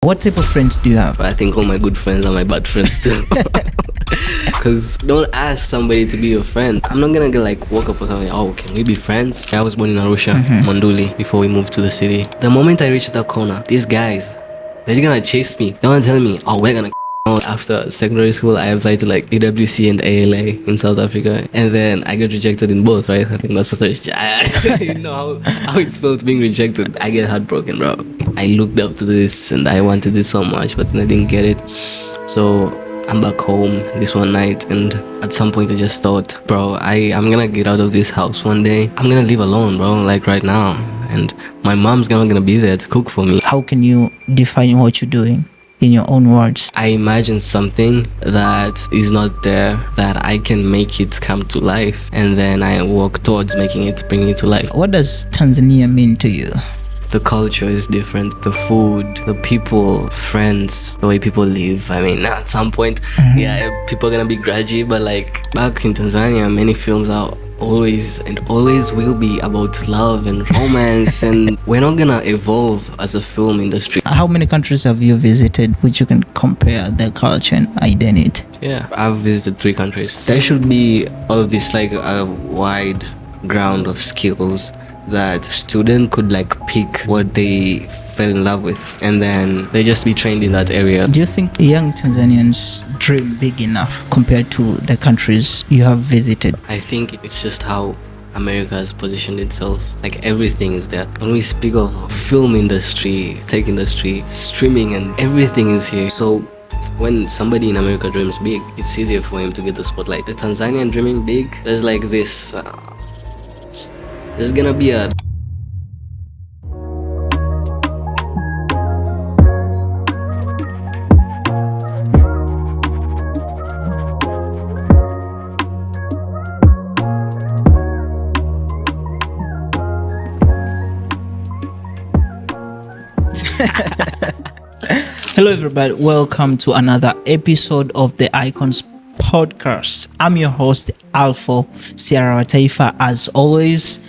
What type of friends do you have? I think all my good friends are my bad friends too. Because don't ask somebody to be your friend. I'm not gonna walk up or something. Oh, can we be friends? I was born in Arusha, Monduli, before we moved to the city. The moment I reached that corner, these guys, they're gonna chase me. They wanna tell me, oh, we're gonna after secondary school. I applied to AWC and ALA in South Africa, and then I got rejected in both, right? I think that's the third. You know how it felt being rejected. I get heartbroken, bro. I looked up to this and I wanted it so much, but then I didn't get it. So I'm back home this one night, and at some point I just thought, bro, I'm gonna get out of this house one day. I'm gonna live alone, bro, right now, and my mom's gonna be there to cook for me. How can you define what you're doing in your own words? I imagine something that is not there, that I can make it come to life, and then I work towards bringing it to life. What does Tanzania mean to you? The culture is different, the food, the people, friends, the way people live. I mean, at some point, people are gonna be grudgy, but back in Tanzania, many films are always will be about love and romance, and we're not gonna evolve as a film industry. How many countries have you visited which you can compare their culture and identity? Yeah, I've visited 3 countries. There should be all of this a wide ground of skills that student could pick what they fell in love with, and then they just be trained in that area. Do you think young Tanzanians dream big enough compared to the countries you have visited? I think it's just how America has positioned itself. Everything is there. When we speak of film industry, tech industry, streaming, and everything is here. So when somebody in America dreams big, it's easier for him to get the spotlight. The Tanzanian dreaming big, there's this there's gonna be a Hello everybody, welcome to another episode of the Icons podcast. I'm your host Alpha Sierra Taifa. As always,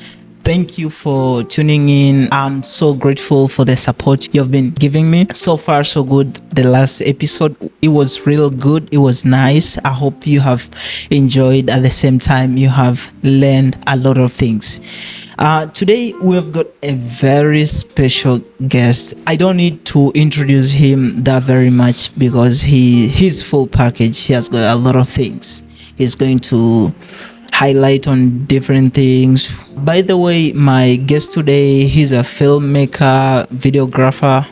thank you for tuning in. I'm so grateful for the support you've been giving me. So far so good. The last episode, it was real good. It was nice. I hope you have enjoyed. At the same time, you have learned a lot of things. Today we've got a very special guest. I don't need to introduce him that very much because he's full package. He has got a lot of things. He's going to highlight on different things. By the way, my guest today, he's a filmmaker, videographer,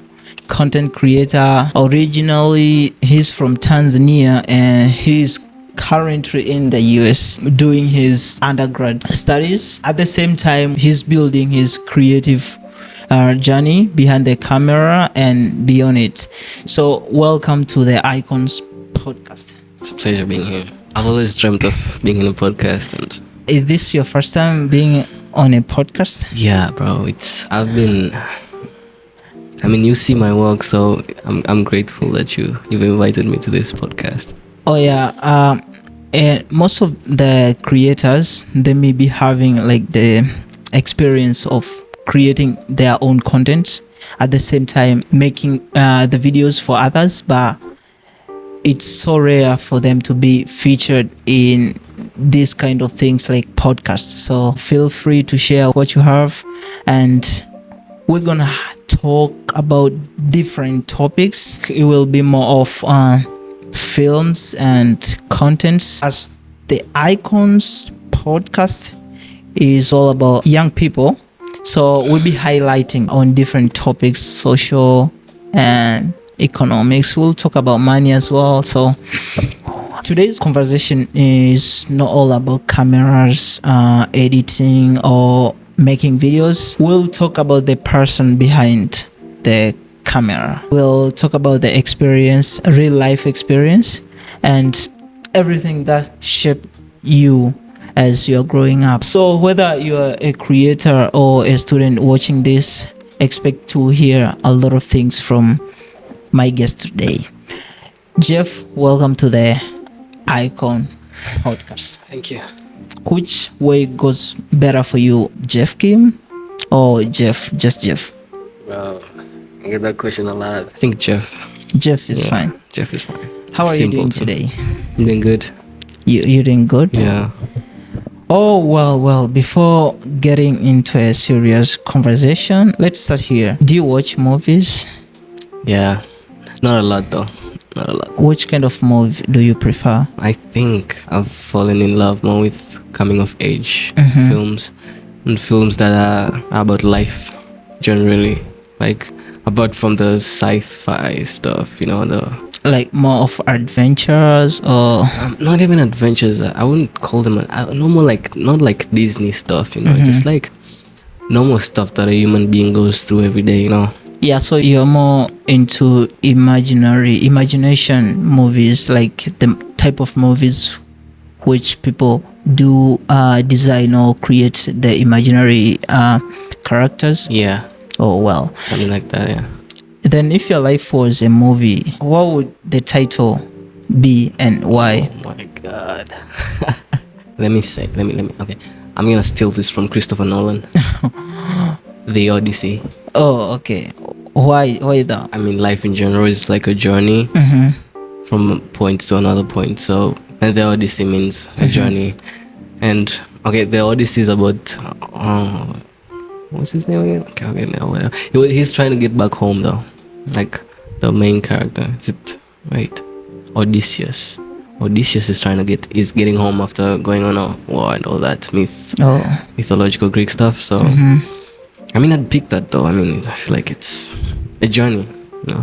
content creator. Originally, he's from Tanzania and he's currently in the US doing his undergrad studies. At the same time, he's building his creative journey behind the camera and beyond it. So welcome to the Icons podcast. It's a pleasure being here. I've always dreamt of being in a podcast. And is this your first time being on a podcast? Yeah, bro. You see my work, so I'm grateful that you've invited me to this podcast. Oh yeah, and most of the creators, they may be having the experience of creating their own content at the same time making the videos for others, but it's so rare for them to be featured in these kind of things like podcasts. So feel free to share what you have, and we're gonna talk about different topics. It will be more of films and contents, as the Icons podcast is all about young people. So we'll be highlighting on different topics, social and economics. We'll talk about money as well. So today's conversation is not all about cameras, editing or making videos. We'll talk about the person behind the camera. We'll talk about the experience, real life experience, and everything that shaped you as you're growing up. So whether you're a creator or a student watching this, expect to hear a lot of things from my guest today. Jeff, welcome to the Icon podcast. Thank you. Which way goes better for you, Jeffkim or Jeff? Just Jeff? Bro, I get that question a lot. I think Jeff. Jeff is fine. Jeff is fine. How are you doing too. today? I'm doing good. You're doing good? Yeah. Oh, well, before getting into a serious conversation, let's start here. Do you watch movies? Yeah. Not a lot though. Not a lot. Which kind of movie do you prefer? I think I've fallen in love more with coming of age films and films that are about life generally. Like apart from the sci-fi stuff, Like more of adventures or not even adventures. I wouldn't call them normal, like not like Disney stuff, just like normal stuff that a human being goes through every day, yeah, so you're more into imagination movies, like the type of movies which people do design or create the imaginary characters. Yeah. Oh, well, Something like that, yeah. then if your life was a movie, what would the title be and why? Oh my god. let me okay. I'm gonna steal this from Christopher Nolan. The Odyssey. Oh, okay. Why that? I mean, life in general is like a journey from a point to another point. So, and the Odyssey means a journey. And okay, the Odyssey is about what's his name again? Okay, no, whatever. He's trying to get back home though. Like the main character. Is it right? Odysseus. Odysseus is getting home after going on a war and all that mythological Greek stuff. So I mean, I'd pick that though. I mean, I feel like it's a journey,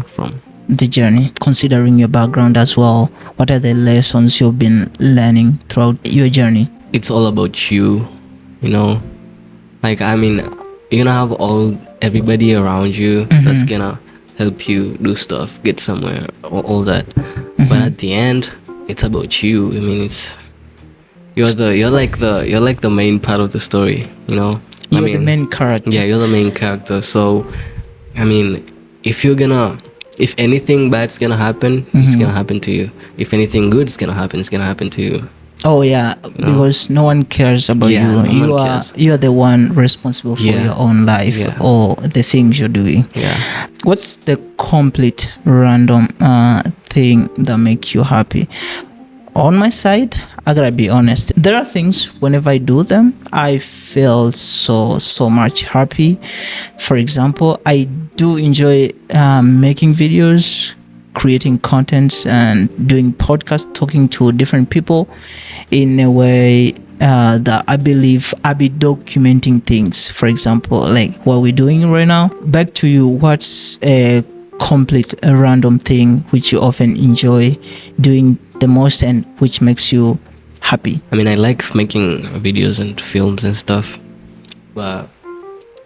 from the journey. Considering your background as well, what are the lessons you've been learning throughout your journey? It's all about you, Like, I mean, you're gonna have everybody around you that's gonna help you do stuff, get somewhere, all that. But at the end, it's about you. I mean, you're like the main part of the story, You're the main character. Yeah, you're the main character. So, I mean, if anything bad's gonna happen, it's gonna happen to you. If anything good's gonna happen, it's gonna happen to you. Oh yeah, because no one cares about you. You are the one responsible for your own life or the things you're doing. Yeah. What's the complete random thing that makes you happy? On my side, I gotta be honest. There are things whenever I do them, I feel so much happy. For example, I do enjoy making videos, creating contents, and doing podcasts, talking to different people in a way that I believe I'll be documenting things. For example, like what we're doing right now. Back to you. What's a random thing which you often enjoy doing the most and which makes you happy? I mean, I like making videos and films and stuff, but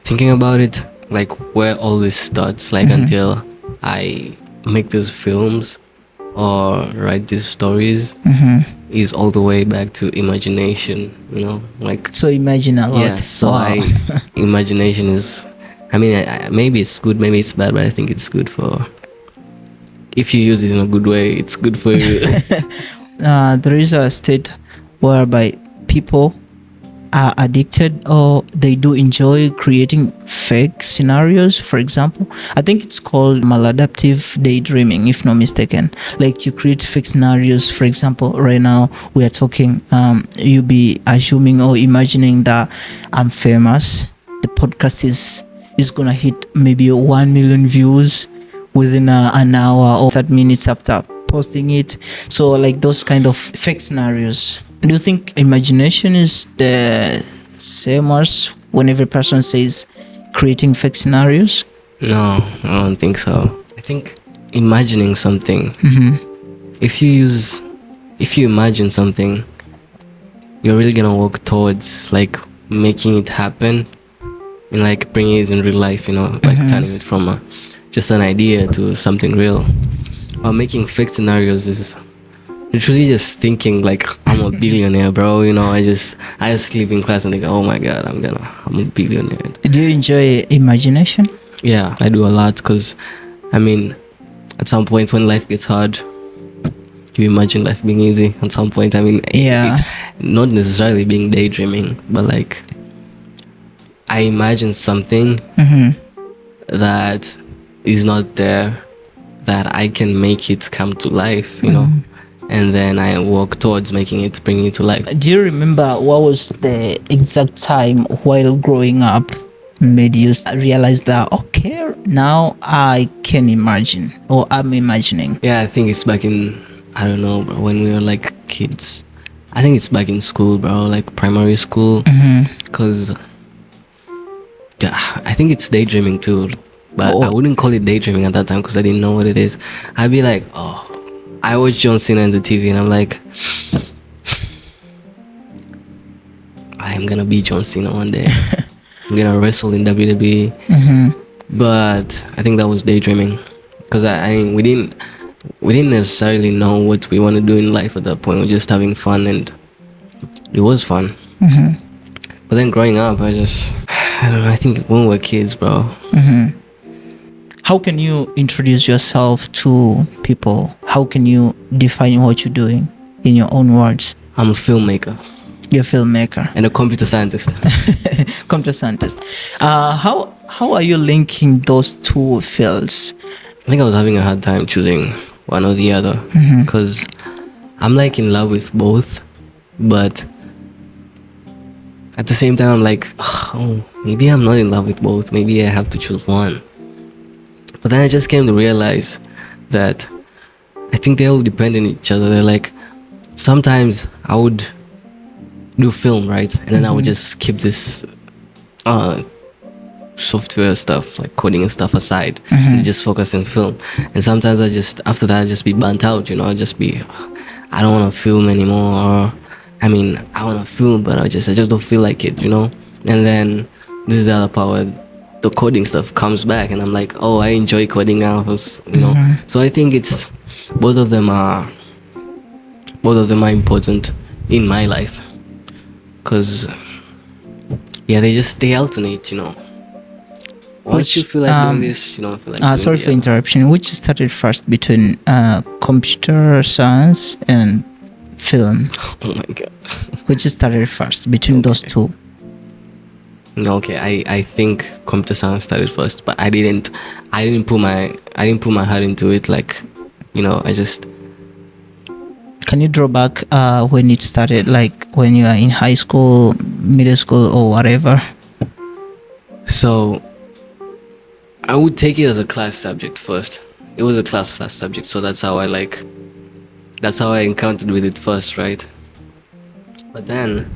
thinking about it, like where all this starts, like until I make these films or write these stories, is all the way back to imagination. Like, so imagine a lot. Yeah, so imagination is, I mean, maybe it's good, maybe it's bad, but I think it's good for, if you use it in a good way, it's good for you. There is a state whereby people are addicted or they do enjoy creating fake scenarios. For example, I think it's called maladaptive daydreaming, if not mistaken. Like you create fake scenarios. For example, right now we are talking, you be assuming or imagining that I'm famous. The podcast is gonna hit maybe 1 million views within an hour or 30 minutes after posting it. So like those kind of fake scenarios. Do you think imagination is the same as when every person says creating fake scenarios? No, I don't think so. I think imagining something, if you imagine something, you're really gonna work towards like making it happen and like bringing it in real life, like turning it from just an idea to something real. Or making fake scenarios is literally just thinking like I'm a billionaire, bro. I just sleep in class and think, oh my god, I'm a billionaire. Do you enjoy imagination? Yeah, I do a lot, because I mean, at some point when life gets hard, you imagine life being easy. At some point, I mean, it's not necessarily being daydreaming, but like I imagine something that is not there, that I can make it come to life, you know, and then I work towards making it, bringing it to life. Do you remember what was the exact time while growing up made you realize that, okay, now I can imagine, or I'm imagining? Yeah, I think it's back in, I don't know, bro, when we were like kids. I think it's back in school, bro, like primary school. Because yeah, I think it's daydreaming too. But I wouldn't call it daydreaming at that time because I didn't know what it is. I'd be like, oh, I watch John Cena on the TV and I'm like, I'm gonna be John Cena one day. I'm gonna wrestle in WWE. But I think that was daydreaming because I mean, we didn't necessarily know what we want to do in life at that point. We were just having fun, and it was fun. But then growing up, I don't know, I think when we were kids, bro. How can you introduce yourself to people? How can you define what you're doing in your own words? I'm a filmmaker. You're a filmmaker. And a computer scientist. Computer scientist. How are you linking those two fields? I think I was having a hard time choosing one or the other because I'm like in love with both, but at the same time I'm like, oh, maybe I'm not in love with both. Maybe I have to choose one. But then I just came to realize that I think they all depend on each other. They're like, sometimes I would do film, right? And then I would just keep this software stuff, like coding and stuff aside, and just focus on film. And sometimes after that, I just be burnt out, you know, I just be, I don't want to film anymore. Or, I mean, I want to film, but I just don't feel like it, you know? And then this is the other part where the coding stuff comes back and I'm like, oh, I enjoy coding now, you know? So I think it's, both of them are important in my life. Because, yeah, they alternate, you know. Once you feel like doing this, you don't feel like doing sorry for interruption. Which started first between computer science and film? Oh my god. Which started first between those two? Okay, I think computer science started first, but I didn't put my heart into it, like, you know, I just. Can you draw back when it started, like when you are in high school, middle school, or whatever? So I would take it as a class subject first. It was a class subject, so that's how I encountered with it first, right? But then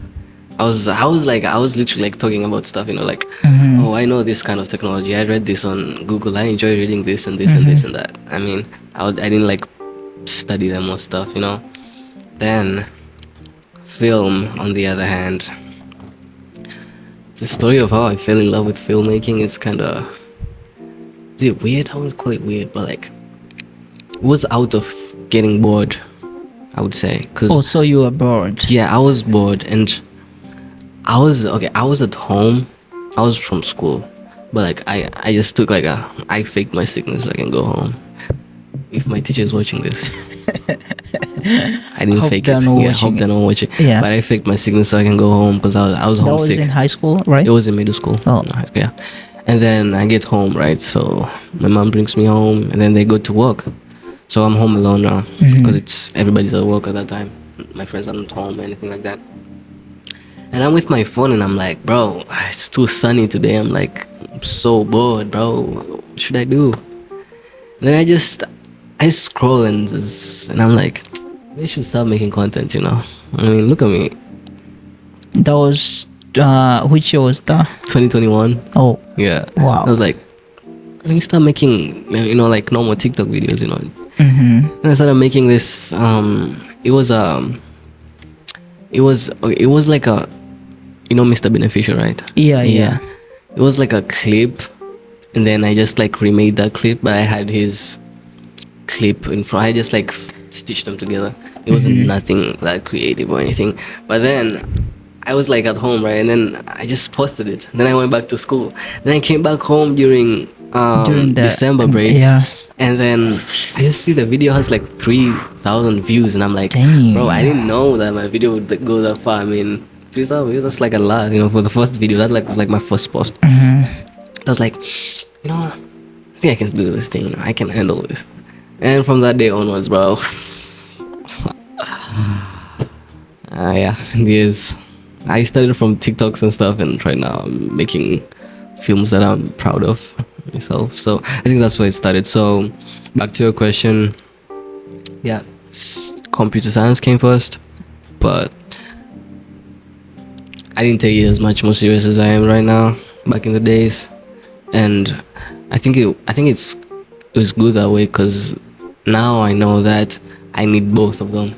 I was literally like talking about stuff, you know, like, oh, I know this kind of technology. I read this on Google. I enjoy reading this and this and this and that. I mean, I didn't like study them or stuff, you know. Then film, on the other hand, the story of how I fell in love with filmmaking is kind of, is it weird? I wouldn't call it weird, but like, it was out of getting bored, I would say. So you were bored? Yeah, I was bored, and I was at home. I was from school, but like I just took like I faked my sickness so I can go home. If my teacher is watching this, I didn't fake it. Yeah, hope they're not watching. Yeah. But I faked my sickness so I can go home because I was homesick. That was in high school, right? It was in middle school. Oh. Yeah. And then I get home, right? So my mom brings me home, and then they go to work. So I'm home alone now because everybody's at work at that time. My friends aren't home or anything like that. And I'm with my phone and I'm like, bro, it's too sunny today. I'm like, I'm so bored, bro. What should I do? And then I scroll and I'm like, we should start making content, you know. I mean, look at me. That was which year was that? 2021. Oh. Yeah. Wow. I was like, let me start making, you know, like normal TikTok videos, you know. And I started making this. It was like a, you know, Mr. Beneficial, right? Yeah. It was like a clip, and then I just like remade that clip, but I had his clip in front. I just like stitched them together. It wasn't nothing that creative or anything. But then I was like at home, right? And then I just posted it. Then I went back to school. Then I came back home during the December break. Yeah. And then I just see the video has like 3,000 views, and I'm like, dang, bro, I didn't know that my video would go that far. I mean, 3,000 views, that's like a lot, you know, for the first video. That like was like my first post. I was like, you know, think I can do this thing. You know, I can handle this. And from that day onwards, bro. Yeah, yes. I started from TikToks and stuff, and right now I'm making films that I'm proud of myself. So I think that's where it started. So back to your question, yeah, computer science came first, but I didn't take it as much more serious as I am right now. Back in the days, and I think it was good that way, because now I know that I need both of them,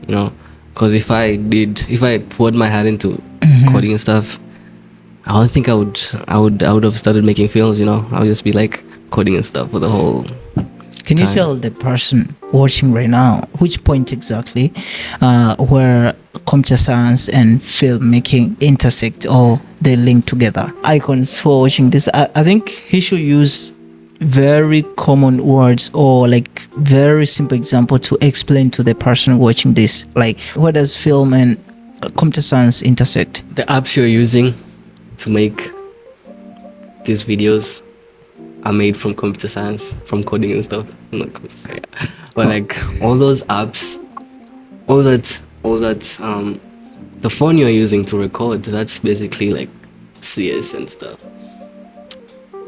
you know. Because if I poured my head into coding and stuff, I don't think I would have started making films, you know. I would just be like coding and stuff for the whole. Can you tell the person watching right now which point exactly where computer science and filmmaking intersect or they link together? Icons who are watching this, I think he should use very common words or like very simple example to explain to the person watching this, like where does film and computer science intersect? The apps you're using to make these videos are made from computer science, from coding and stuff. Not computer science, but like all those apps, all that the phone you're using to record, that's basically like CS and stuff.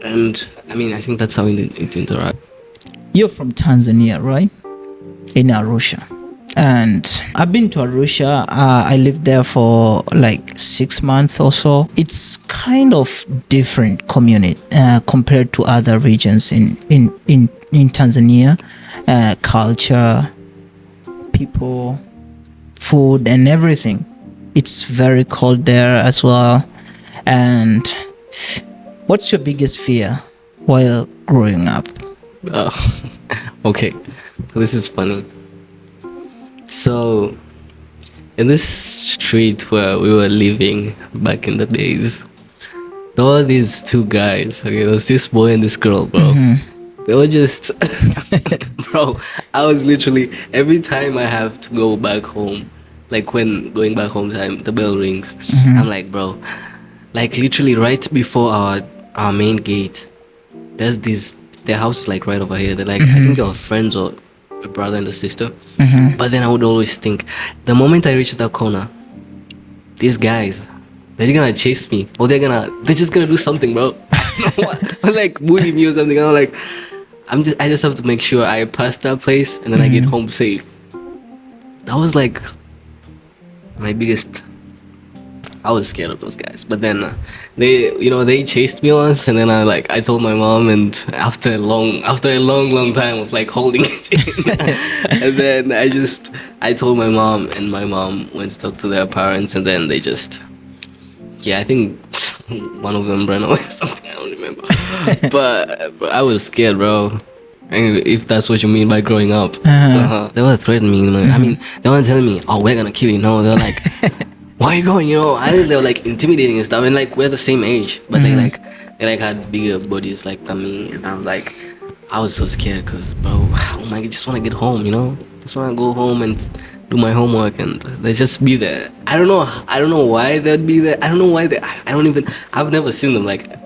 And I mean, I think that's how it interacts. You're from Tanzania, right? In Arusha. And I've been to Arusha. I lived there for like 6 months or so. It's kind of different community compared to other regions in Tanzania. Culture, people, food, and everything. It's very cold there as well. And what's your biggest fear while growing up? Okay, so this is funny. So, in this street where we were living back in the days, there were these two guys. Okay, there was this boy and this girl, bro. They were just, bro. I was literally, every time I have to go back home, like when going back home time, the bell rings. I'm like, bro, like literally right before our main gate, there's their house is like right over here. They're like, I think they were friends or a brother and a sister. But then I would always think, the moment I reach that corner, these guys, they're gonna chase me, or they're just gonna do something, bro. Or like bully me or something. I'm like, I just have to make sure I pass that place and then I get home safe. That was like my biggest. I was scared of those guys, but then they chased me once, and then I told my mom, and after a long time of like holding it in, and then I told my mom, and my mom went to talk to their parents, and then they just, I think one of them ran away or something, I don't remember, but I was scared, bro. If that's what you mean by growing up. They were threatening me. I mean, they weren't telling me, oh, we're gonna kill you. No, they were like, why are you going? You know, I think they were like intimidating and stuff, and like we're the same age, but they had bigger bodies like than me, and I was so scared because, bro, oh my, I just want to get home, you know, just want to go home and do my homework, and they just be there. I don't know why they'd be there. I don't know why I've never seen them like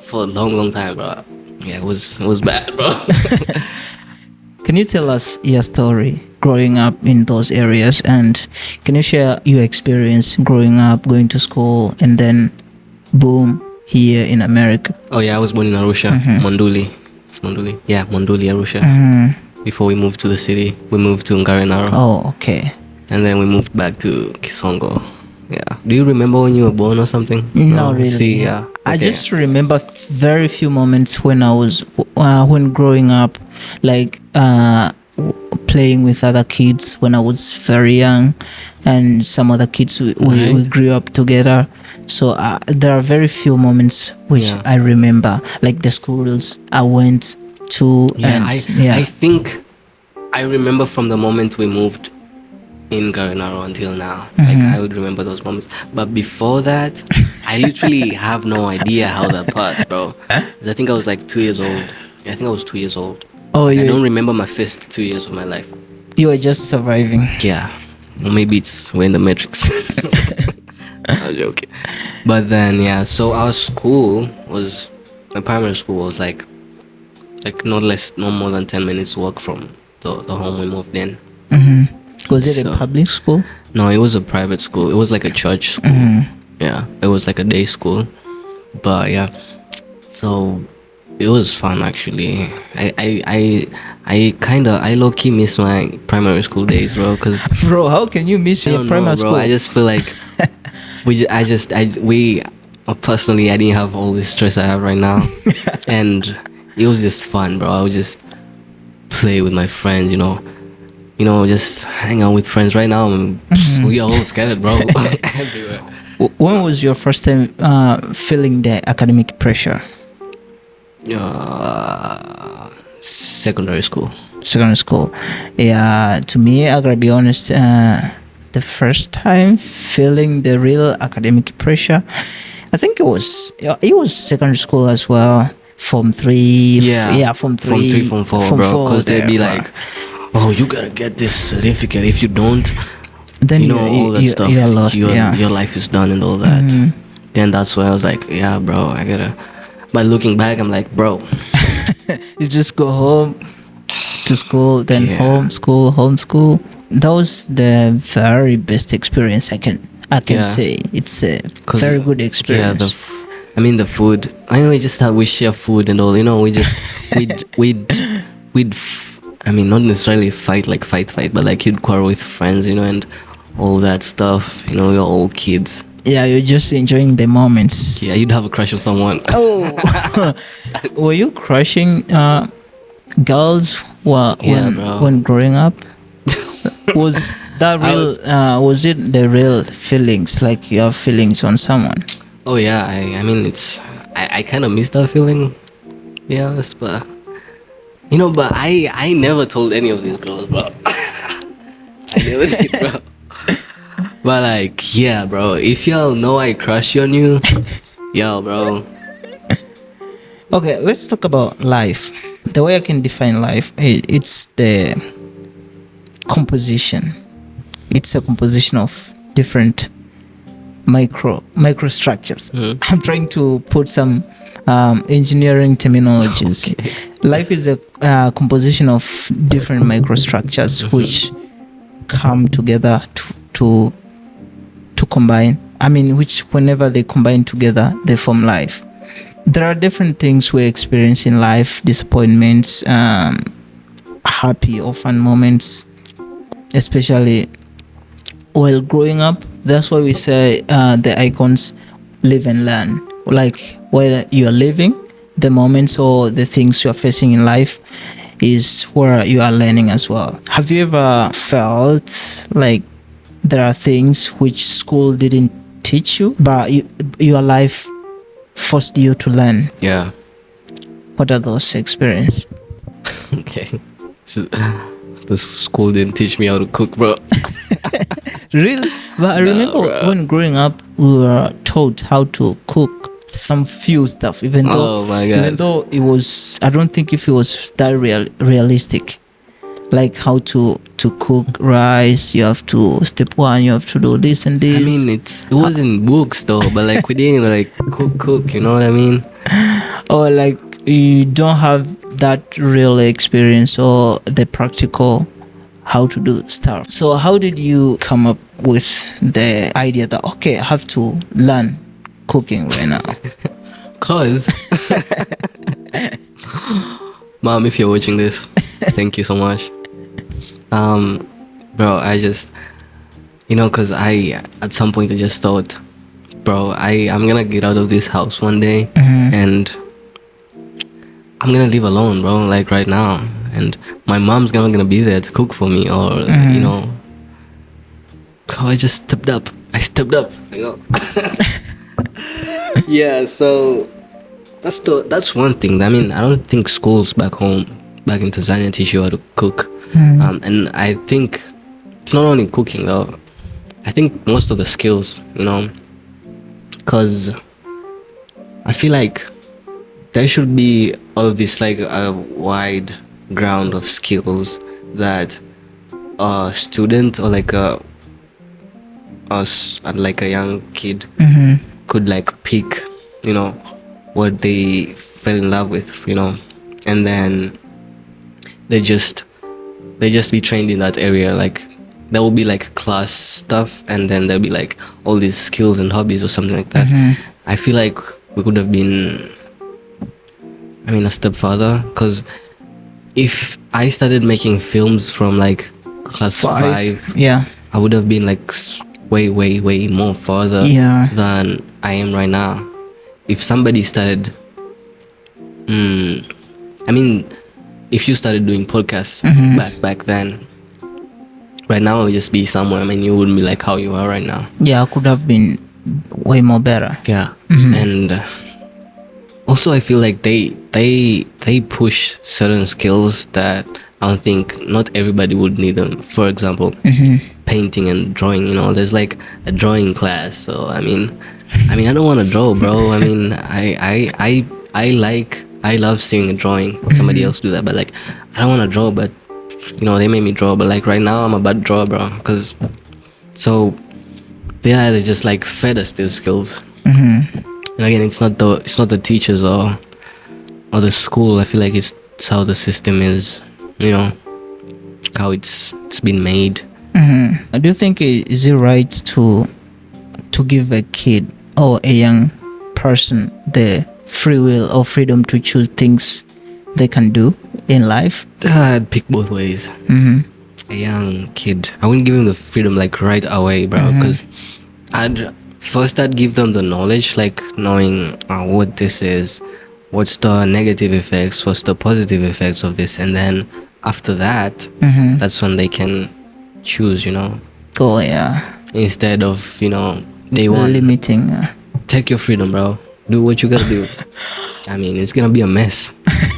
for a long time, bro. Yeah, it was bad, bro. Can you tell us your story growing up in those areas, and can you share your experience growing up, going to school, and then boom, here in America? Oh yeah, I was born in Arusha, Monduli. It's Monduli. Yeah, Monduli, Arusha. Before we moved to the city, we moved to Ngarenaro. Oh, okay. And then we moved back to Kisongo. Yeah. Do you remember when you were born or something? No, really. See, yeah. Okay. I just remember very few moments when I was when growing up, like playing with other kids when I was very young, and some other kids we grew up together. So there are very few moments which I remember, like the schools I went to. Yeah, I think I remember from the moment we moved in Ngarenaro until now. Like I would remember those moments. But before that, I literally have no idea how that passed, bro. 'Cause I think I was like 2 years old. Yeah, I think I was 2 years old. Oh, like, I don't remember my first 2 years of my life. You were just surviving. Yeah. Or maybe we're in the Matrix. I'm joking. But then, so our school my primary school was like like no more than 10 minutes walk from the home we moved in. Was it a So- public school? No, it was a private school. It was like a church school. Yeah, it was like a day school. But yeah, so it was fun actually. I low key miss my primary school days, bro. Cause Bro, how can you miss I your don't primary know, bro. school? I just feel like personally, I didn't have all this stress I have right now, and it was just fun, bro. I would just play with my friends, just hang out with friends. Right now, we are all scattered, bro, everywhere. When was your first time feeling the academic pressure? Secondary school. Secondary school. Yeah, to me, I gotta be honest. The first time feeling the real academic pressure, I think it was secondary school as well. Form 3. Form 3. Form 4, Form bro. 4 Because they'd be there, like, "Oh, you gotta get this certificate. If you don't, then all that stuff. you're lost. Your life is done and all that." Then that's why I was like, "Yeah, bro, I gotta." But looking back, I'm like, bro, You just go home to school, then Yeah. home, school, home, school. That was the very best experience I can Yeah. say. It's a 'cause, very good yeah, experience. the food. I know we just have we share food and all. We just not necessarily fight, but like you'd quarrel with friends, and all that stuff. We're all kids. Yeah, you're just enjoying the moments. Yeah, you'd have a crush on someone. Oh, were you crushing girls bro. when growing up? Was that real? Was it the real feelings? Like you have feelings on someone? Oh yeah, I kind of miss that feeling, to be honest, but but I never told any of these girls, bro. I never did, bro. But like, yeah, bro, if y'all know I crush on you, yo, bro. Okay, let's talk about life. The way I can define life, it's the composition. It's a composition of different microstructures. I'm trying to put some engineering terminologies. Okay. Life is a composition of different microstructures which come together to combine. Which whenever they combine together, they form life. There are different things we experience in life: disappointments, happy or fun moments, especially while growing up. That's why we say the icons live and learn. Like while you are living, the moments or the things you are facing in life is where you are learning as well. Have you ever felt like there are things which school didn't teach you, but your life forced you to learn? Yeah. What are those experiences? Okay. So, the school didn't teach me how to cook, bro. Really? But I remember bro. when growing up, we were taught how to cook some few stuff, even though, Oh my God. even though it was, I don't think if it was that realistic. Like how to cook rice, you have to step 1, you have to do this and this. It was in books though, but like we didn't like cook, you know what I mean? Or like you don't have that real experience or the practical how to do stuff. So how did you come up with the idea that okay, I have to learn cooking right now? Cause Mom, if you're watching this, thank you so much. Bro, I just cause I at some point I just thought, bro, I'm gonna get out of this house one day and I'm gonna live alone, bro, like right now. And my mom's not gonna be there to cook for me or So I just stepped up. Yeah, so that's one thing. I don't think schools back in Tanzania teach you how to cook. And I think it's not only cooking though. I think most of the skills, because I feel like there should be all of this like a wide ground of skills that a student or like a young kid could like pick, what they fell in love with, and then they just be trained in that area. Like there will be like class stuff, and then there'll be like all these skills and hobbies or something like that. I feel like we could have been, a step further, because if I started making films from like class 5, yeah, I would have been like way more further than I am right now. If somebody started, if you started doing podcasts back then, right now I would just be somewhere. You wouldn't be like how you are right now. Yeah, I could have been way more better. Yeah. And also I feel like they push certain skills that I don't think not everybody would need them. For example, painting and drawing. There's like a drawing class. So I don't want to draw, bro. I love seeing a drawing. Somebody else do that, but like I don't want to draw. But they made me draw. But like right now I'm a bad drawer, bro. They just like fed us these skills. And again, it's not the teachers or the school. I feel like it's how the system is. How it's been made. Do you think is it right to give a kid or a young person the free will or freedom to choose things they can do in life? I'd pick both ways. A young kid, I wouldn't give him the freedom like right away, bro, because I'd give them the knowledge, like knowing what this is, what's the negative effects, what's the positive effects of this, and then after that, that's when they can choose, Oh yeah. Instead of, they want limiting. Take your freedom, bro. Do what you gotta do. It's gonna be a mess.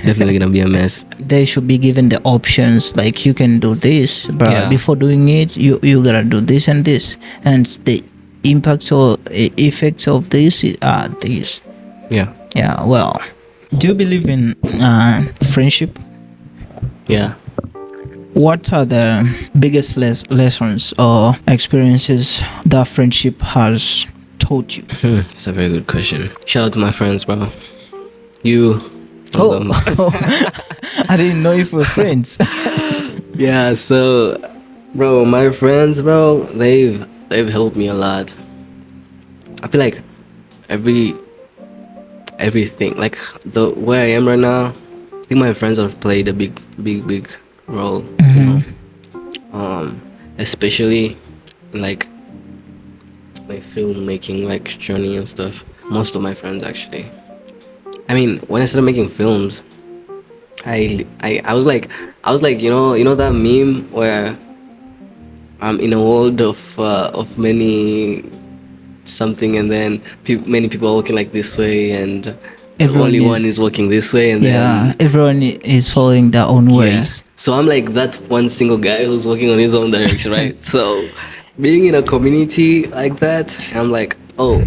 Definitely gonna be a mess. They should be given the options, like you can do this, but before doing it, you gotta do this and this, and the impacts or effects of this are these. Yeah. Well, do you believe in friendship? Yeah. What are the biggest lessons or experiences that friendship has taught you? That's a very good question. Shout out to my friends, bro. You. I didn't know if we were friends. Yeah. So, bro, my friends, bro, they've helped me a lot. I feel like everything, like the where I am right now, I think my friends have played a big role. Especially in like my filmmaking like journey and stuff. Most of my friends actually. When I started making films, I was like that meme where I'm in a world of many something, and then many people are walking like this way, and only one is walking this way, and then everyone is following their own ways. So I'm like that one single guy who's walking on his own direction, right? So being in a community like that, I'm like, oh,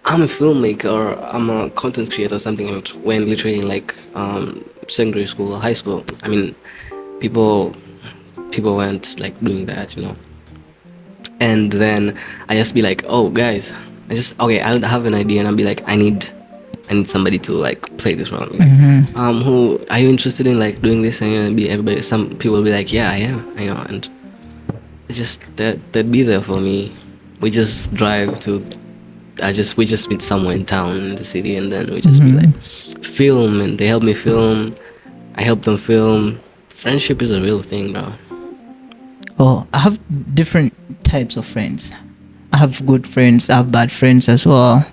I'm a filmmaker or I'm a content creator or something. When literally in like secondary school or high school, people weren't like doing that, And then I just be like, oh guys, I'll have an idea, and I'll be like, I need somebody to like play this role. Like, who are you interested in like doing this? And some people will be like, yeah, I am, and they'd be there for me. We just drive to, we just meet somewhere in town in the city, and then we just be like, film, and they help me film, I help them film. Friendship is a real thing, bro. Oh, I have different types of friends. I have good friends, I have bad friends as well.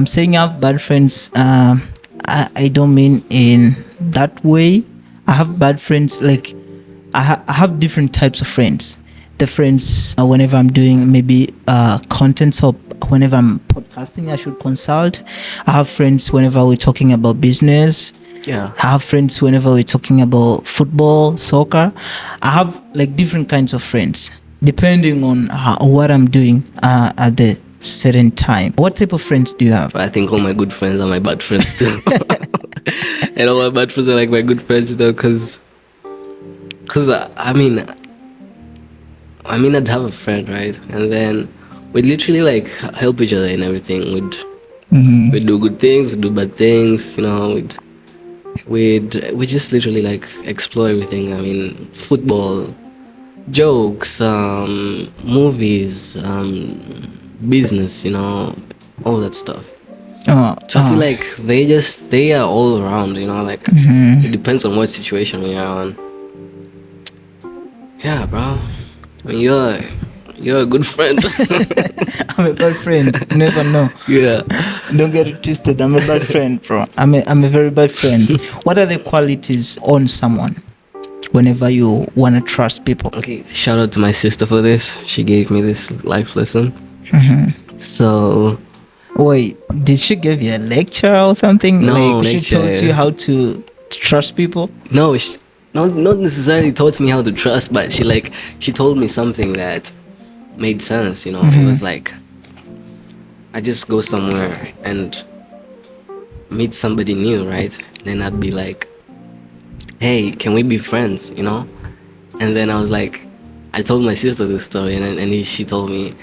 Saying I have bad friends, I don't mean in that way. I have bad friends, like I have different types of friends. The friends, whenever I'm doing maybe content, or whenever I'm podcasting, I should consult. I have friends whenever we're talking about business. Yeah. I have friends whenever we're talking about football, soccer. I have like different kinds of friends depending on what I'm doing at the certain time. What type of friends do you have? I think all my good friends are my bad friends too. And all my bad friends are like my good friends, because I'd have a friend, right? And then we'd literally like help each other in everything. We'd do good things, we'd do bad things, we just literally like explore everything. I mean, football, jokes, movies, business, all that stuff. So I feel like they are all around, like it depends on what situation we are on. Yeah, bro. I mean, you're a good friend. I'm a bad friend. You never know. Yeah. Don't get it twisted. I'm a bad friend, bro. I'm a very bad friend. What are the qualities on someone whenever you want to trust people? Okay, shout out to my sister for this. She gave me this life lesson. So Wait, did she give you a lecture or something? No, like she lecture. taught you how to trust people? no, not necessarily taught me how to trust, but she told me something that made sense. It was like I just go somewhere and meet somebody new, right? Then I'd be like, hey, can we be friends? And then I was like, I told my sister this story, and she told me,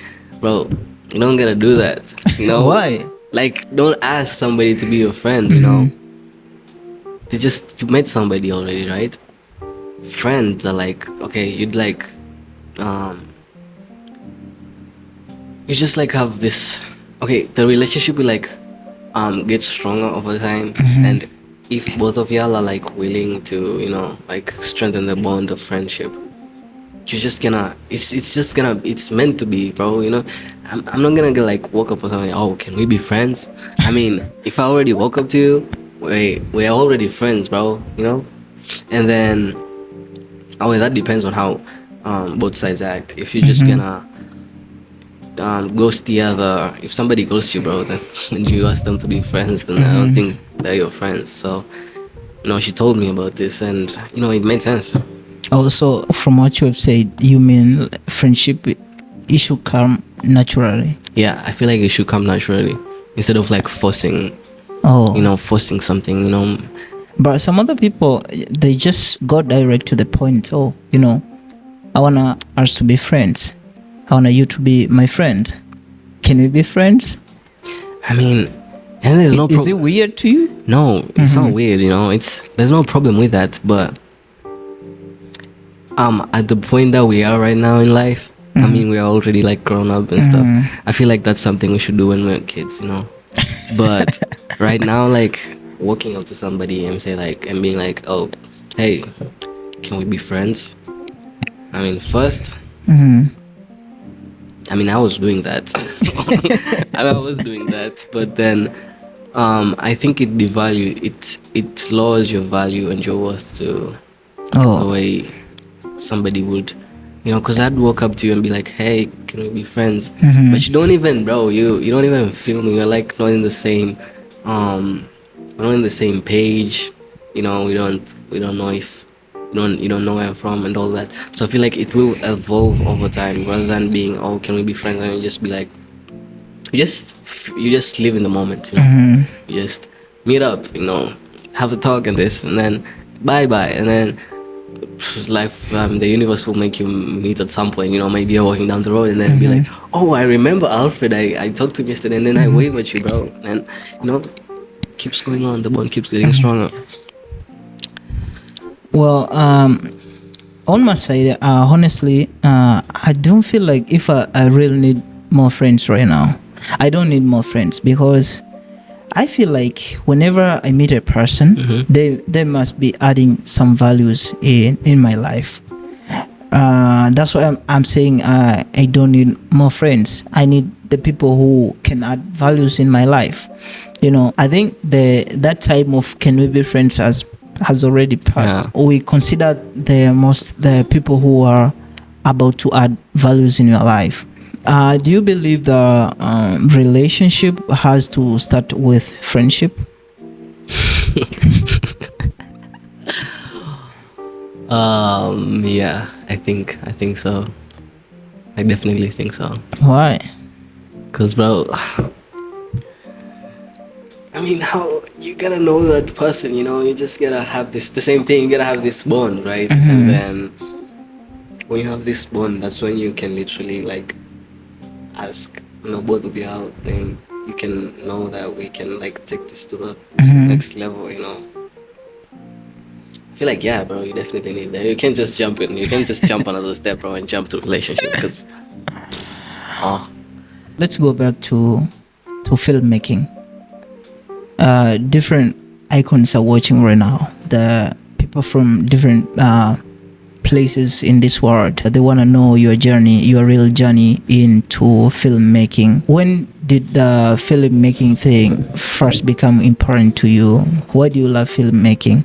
bro, you don't gotta do that. Why? Like, don't ask somebody to be your friend. You met somebody already, right? Friends are like, okay, you'd like, you just like have this. Okay, the relationship will like, get stronger over time, and if both of y'all are like willing to, like strengthen the bond of friendship, you're just gonna it's meant to be, bro. I'm not gonna get like woke up or something, oh, can we be friends? I mean, if I already woke up to you, we're already friends, bro. And then that depends on how both sides act. If you're just gonna ghost the other, if somebody ghosts you, bro, then when you ask them to be friends, then I don't think they're your friends. So she told me about this, and it made sense. Also, from what you have said, you mean friendship, it should come naturally. Yeah, I feel like it should come naturally instead of like forcing forcing something. But some other people, they just go direct to the point. Oh, I wanna us to be friends. I want you to be my friend. Can we be friends? I mean, and there's no Is it weird to you? No, it's not weird, there's no problem with that, but at the point that we are right now in life, I mean, we are already like grown up and stuff. I feel like that's something we should do when we're kids, But right now, like walking up to somebody and being like, oh, hey, can we be friends? I mean, first, I mean, I was doing that. I was doing that, but then I think it lowers your value and your worth to the way somebody would, because I'd walk up to you and be like, hey, can we be friends? But you don't even, bro, you don't even feel me. We're like not in the same we're not in the same page. We don't know if you don't know where I'm from and all that. So I feel like it will evolve over time rather than being, oh, can we be friends? And you just be like, you just live in the moment. You just meet up, have a talk and this, and then bye, and then life, the universe will make you meet at some point. Maybe you're walking down the road and then be like, oh, I remember Alfred. I talked to him yesterday, and then I wave at you, bro. And keeps going on. The bond keeps getting stronger. Well, on my side, honestly, I don't feel like if I really need more friends right now. I don't need more friends because I feel like whenever I meet a person, they must be adding some values in my life. That's why I'm saying I don't need more friends. I need the people who can add values in my life. I think that time of can we be friends has already passed. Yeah. We consider the people who are about to add values in your life. Do you believe the relationship has to start with friendship? Yeah, I think so. I definitely think so. Why? Cause, bro, I mean, how you gotta know that person, you just gotta have the same thing, you gotta have this bond, right? And then when you have this bond, that's when you can literally like ask, both of you out, then you can know that we can like take this to the next level, feel like, yeah, bro, you definitely need that. You can't just jump in. You can't just jump another step, bro, and jump to relationship because, oh, Let's go back to filmmaking. Different icons are watching right now. The people from different places in this world, they want to know your journey, your real journey into filmmaking. When did the filmmaking thing first become important to you? Why do you love filmmaking,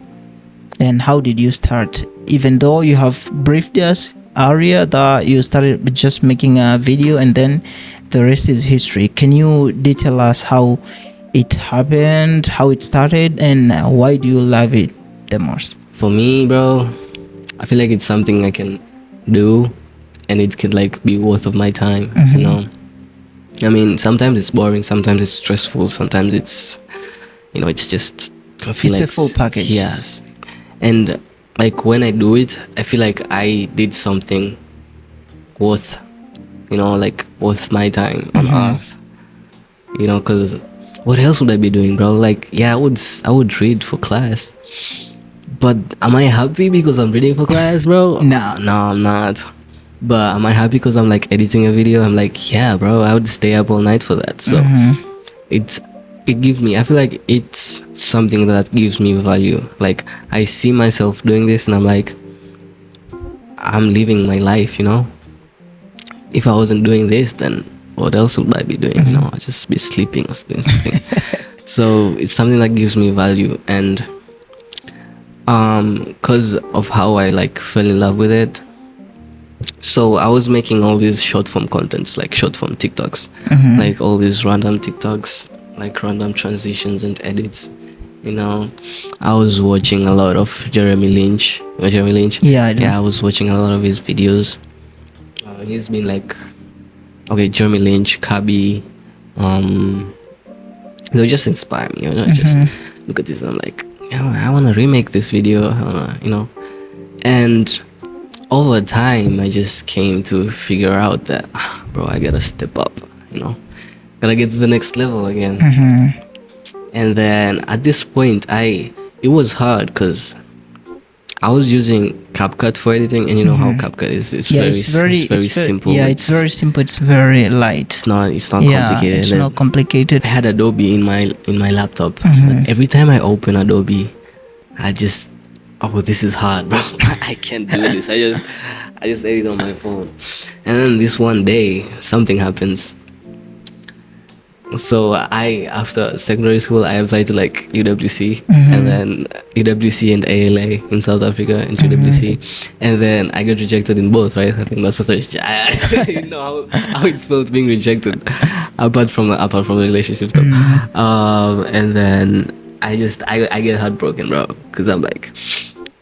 and how did you start? Even though you have briefed us earlier that you started with just making a video and then the rest is history, can you detail us how it happened, how it started, and why do you love it the most? for me, bro, I feel like it's something I can do, and it could like be worth of my time. You know, I mean, sometimes it's boring, sometimes it's stressful, sometimes it's, you know, it's just, I feel It's like a full package. Yes, and like when I do it, I feel like I did something worth, you know, like worth my time on earth. You know, because what else would I be doing, bro? Like, yeah, I would read for class, but am I happy because I'm reading for class, bro? No. I'm not. But am I happy because I'm like editing a video? I'm like, yeah, bro, I would stay up all night for that. So it gives me, I feel like it's something that gives me value. Like, I see myself doing this and I'm like, I'm living my life, you know? If I wasn't doing this, then what else would I be doing? You know, I'd just be sleeping or doing something. So it's something that gives me value, and because of how I like fell in love with it. So I was making all these short form contents, like short form TikToks, like all these random TikToks, like random transitions and edits. You know, I was watching a lot of Jeremy Lynch. Jeremy Lynch. Yeah, I know. Yeah, I was watching a lot of his videos. He's been like, okay, Jeremy Lynch, Kabi, they'll just inspire me. You know, just look at this and I'm like, yeah, I want to remake this video. I wanna, you know, and over time, I just came to figure out that, bro, I gotta step up. You know, gotta get to the next level again. And then at this point, it was hard because I was using CapCut for editing, and you know how CapCut is. It's very simple. Yeah, it's very simple. It's very light. It's not Yeah, complicated. it's And not complicated. I had Adobe in my laptop. But every time I open Adobe, I just, oh, this is hard, bro. I can't do this. I just edit on my phone. And then this one day, something happens. So after secondary school, I applied to like UWC, and then UWC and ALA in South Africa, and UWC, and then I got rejected in both, right? I think that's what I you know how it felt being rejected, apart from the relationship stuff. And then I get heartbroken, bro, because I'm like,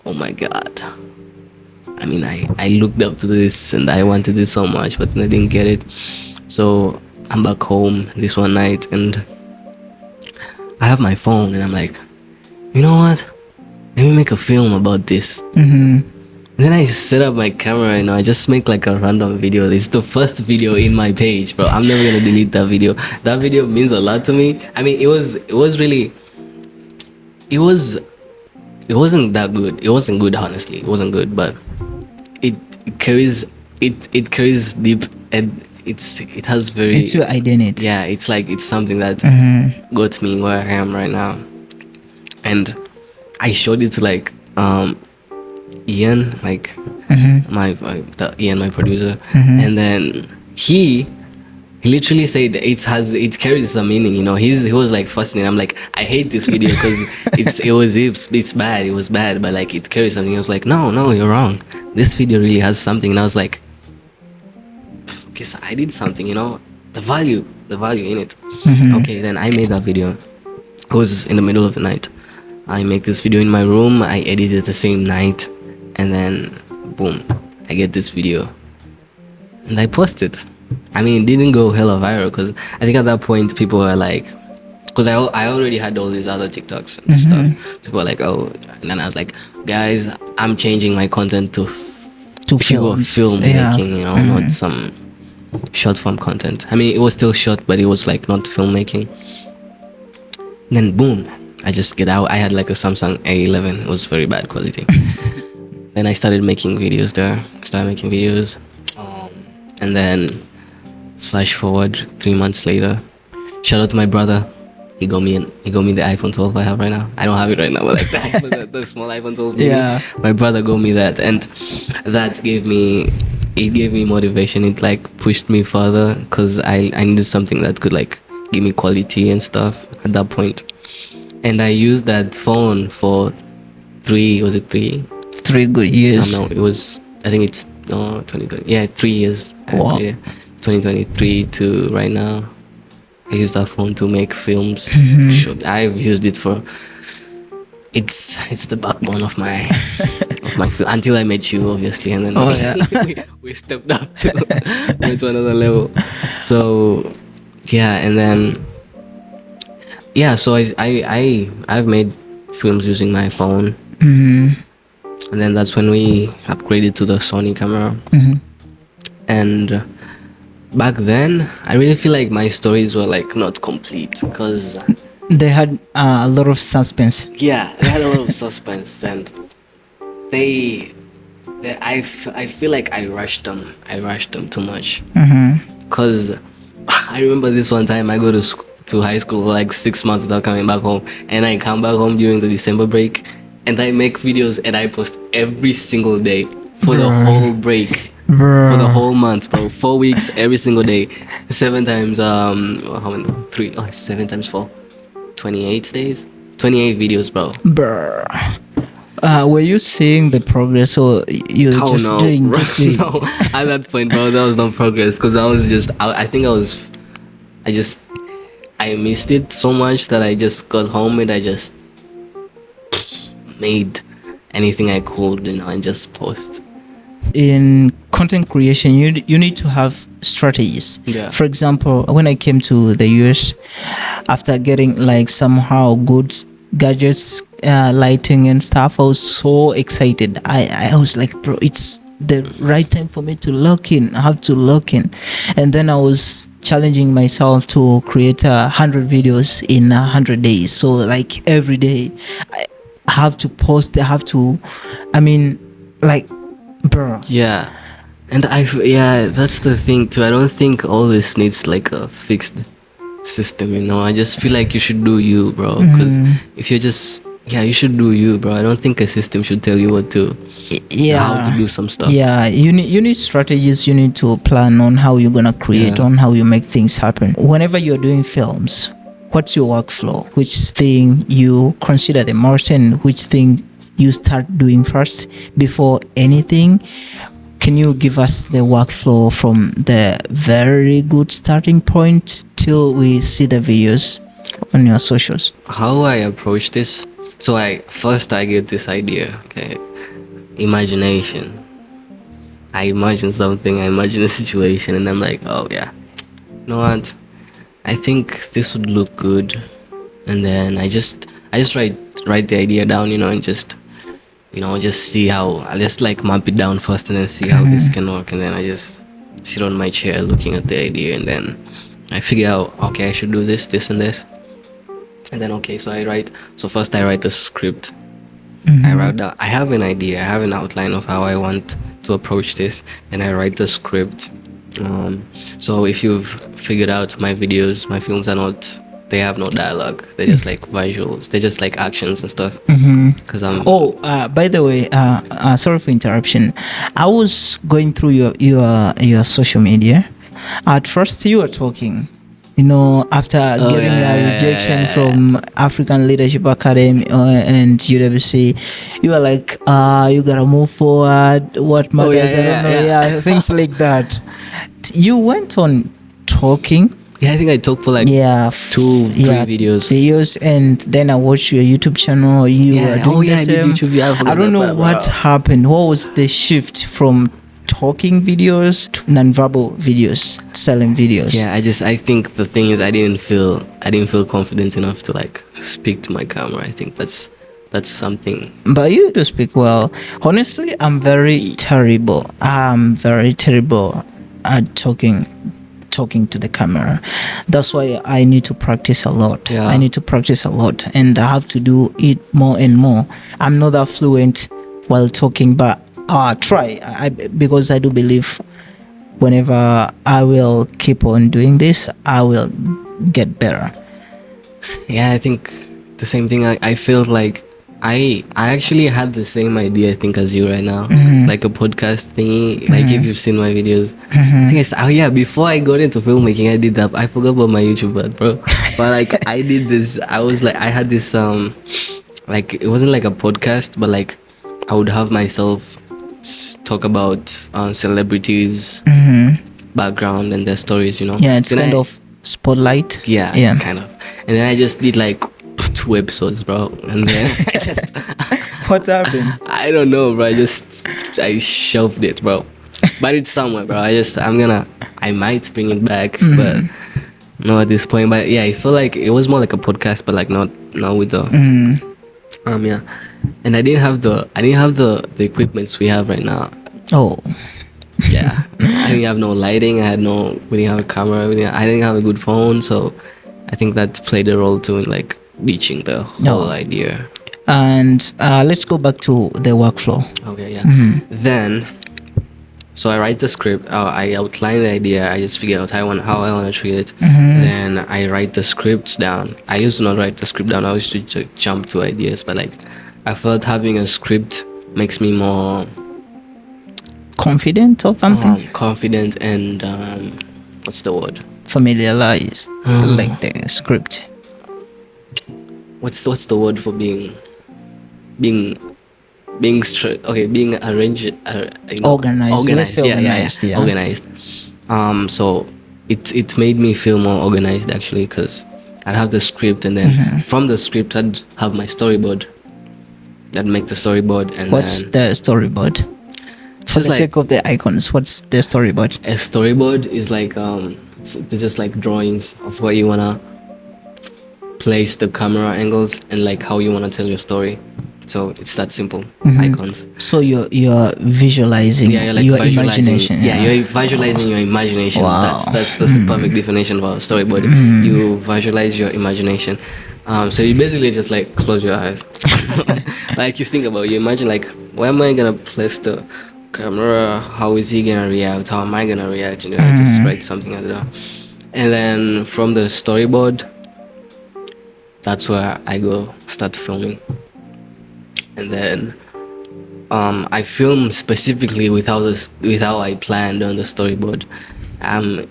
oh my god. I mean, I looked up to this and I wanted it so much, but then I didn't get it. So I'm back home this one night and I have my phone and I'm like, you know what? Let me make a film about this. And then I set up my camera, you know, I just make like a random video. It's the first video in my page, bro. I'm never gonna delete that video. That video means a lot to me. I mean, it wasn't that good. It wasn't good, honestly. It wasn't good, but it carries deep, and it has very, It's your identity. yeah, it's like it's something that got me where I am right now. And I showed it to like Ian, like Ian, my producer, and then he literally said it carries some meaning, you know. He was like fascinated. I'm like, I hate this video because it's bad. It was bad, but like it carries something. He was like, no, you're wrong. This video really has something. And I was like, okay, so I did something, you know, the value in it. Okay, then I made that video. It was in the middle of the night. I make this video in my room. I edit it the same night, and then boom, I get this video, and I post it. I mean, it didn't go hella viral because I think at that point people were like, because I already had all these other TikToks and stuff. People were like, oh, and then I was like, guys, I'm changing my content to pure filmmaking, you know, not some short form content. I mean, it was still short, but it was like not filmmaking. Then boom, I just get out. I had like a Samsung A11. It was very bad quality. Then I started making videos there. And then flash forward 3 months later. Shout out to my brother. He got me the iPhone 12 I have right now. I don't have it right now, but like the small iPhone 12. Yeah. My brother got me that, and that gave me motivation. It like pushed me further because I needed something that could like give me quality and stuff at that point. And I used that phone for 3 good years. No, it was, I think it's 2020. Yeah, 3 years. Wow. Yeah, 2023 to right now. I use that phone to make films. I've used it for. It's the backbone of my film until I met you, obviously, and then we stepped up to went to another level. So yeah, and then so I've made films using my phone, and then that's when we upgraded to the Sony camera, and. Back then, I really feel like my stories were like not complete because they had a lot of suspense. Yeah, they had a lot of suspense, and I feel like I rushed them. Too much. Because I remember this one time I go to high school for like 6 months without coming back home, and I come back home during the December break, and I make videos and I post every single day for the whole break. For the whole month, bro. 4 weeks every single day. 7 times how many? 3 oh, 7 times 4. 28 days. 28 videos, bro. Were you seeing the progress, or you just doing? No, at that point, bro, that was no progress because I missed it so much that I just got home and I just made anything I could, and just post. In content creation, you need to have strategies. Yeah. For example, when I came to the US, after getting like somehow good gadgets, lighting and stuff, I was so excited. I was like, bro, it's the right time for me to lock in. I have to lock in. And then I was challenging myself to create 100 videos in 100 days. So like every day I have to post. Bro. Yeah. And that's the thing too. I don't think all this needs like a fixed system, I just feel like you should do you, bro. Because if you're just you should do you, bro. I don't think a system should tell you how to do some stuff. Yeah, you need strategies. You need to plan on how you're gonna create, on how you make things happen. Whenever you're doing films, what's your workflow? Which thing you consider the most, and which thing you start doing first before anything? Can you give us the workflow from the very good starting point till we see the videos on your socials? How I approach this? So I get this idea, okay? Imagination. I imagine something, I imagine a situation, and I'm like, oh yeah, you know what? I think this would look good. And then I just write the idea down, and just see how, I just like map it down first and then see how this can work. And then I just sit on my chair looking at the idea, and then I figure out, okay, I should do this, this, and this. And then, okay, so first I write the script. I have an idea, I have an outline of how I want to approach this, and I write the script. So if you've figured out my videos, my films they have no dialogue. They're just like visuals. They're just like actions and stuff. Because by the way, sorry for interruption. I was going through your social media. At first, you were talking. After getting a rejection from African Leadership Academy and UWC, you were like, you gotta move forward. What matters? I don't know. Things like that. You went on talking. Yeah, I think I talked for like 2-3 videos, and then I watched your YouTube channel. You were doing the same. I don't know what happened. What was the shift from talking videos to non-verbal videos, selling videos? Yeah, I think the thing is I didn't feel confident enough to like speak to my camera. I think that's something. But you do speak well. Honestly, I'm very terrible. I'm very terrible at talking. talking to the camera. That's why I need to practice a lot. Yeah. I need to practice a lot, and I have to do it more and more. I'm not that fluent while talking, but try. Because I do believe whenever I will keep on doing this, I will get better. Yeah, I think the same thing. I feel like I actually had the same idea, I think, as you right now. Like a podcast thingy. Like if you've seen my videos. I think before I got into filmmaking, I did that. I forgot about my YouTube, bro. But like I did this. I had this like it wasn't like a podcast, but like I would have myself talk about celebrities background and their stories, Yeah, it's kind of spotlight. Yeah, kind of. And then I just did like 2 episodes, bro, and then I just What's happened? I don't know, bro. I shelved it, bro, but it's somewhere, bro. I might bring it back, but not at this point. But yeah, it felt like it was more like a podcast, but like not with the yeah. And I didn't have the equipments we have right now. Oh, Yeah, I didn't have no lighting. We didn't have a camera. I didn't have a good phone, so I think that played a role too in like reaching the whole idea. and let's go back to the workflow. Okay, yeah. Then, so I write the script. I outline the idea. I just figure out how I want to treat it. Then I write the scripts down. I used to not write the script down. I used to jump to ideas, but like I felt having a script makes me more Confident or something? confident and what's the word? Familiarize like the script. What's the word for being straight? Okay, being arranged. Organized. Let's say organized, yeah. Organized. So it made me feel more organized actually, because I'd have the script, and then from the script I'd have my storyboard. I'd make the storyboard, and What's the storyboard? For the sake of the icons, what's the storyboard? A storyboard is like they're just like drawings of where you wanna place the camera angles and like how you wanna tell your story. So it's that simple. Icons. So you're visualizing your imagination. Yeah, you're visualizing your imagination. Wow. That's the perfect definition of a storyboard. You visualize your imagination. So you basically just like close your eyes. Like you think about, you imagine like, where am I gonna place the camera? How is he gonna react? How am I gonna react? You know, I just write something, I don't know. And then from the storyboard, that's where I go start filming. And then I film specifically with how I planned on the storyboard.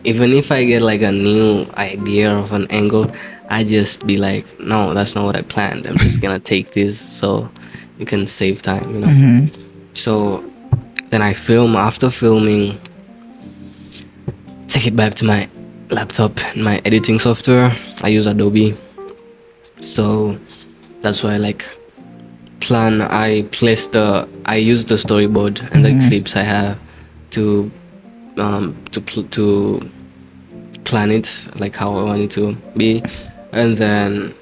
Even if I get like a new idea of an angle, I just be like, no, that's not what I planned. I'm just gonna take this so you can save time, you know. So then I film. After filming, take it back to my laptop and my editing software. I use Adobe. So that's why I like plan. I use the storyboard and the clips I have to plan it like how I want it to be, and then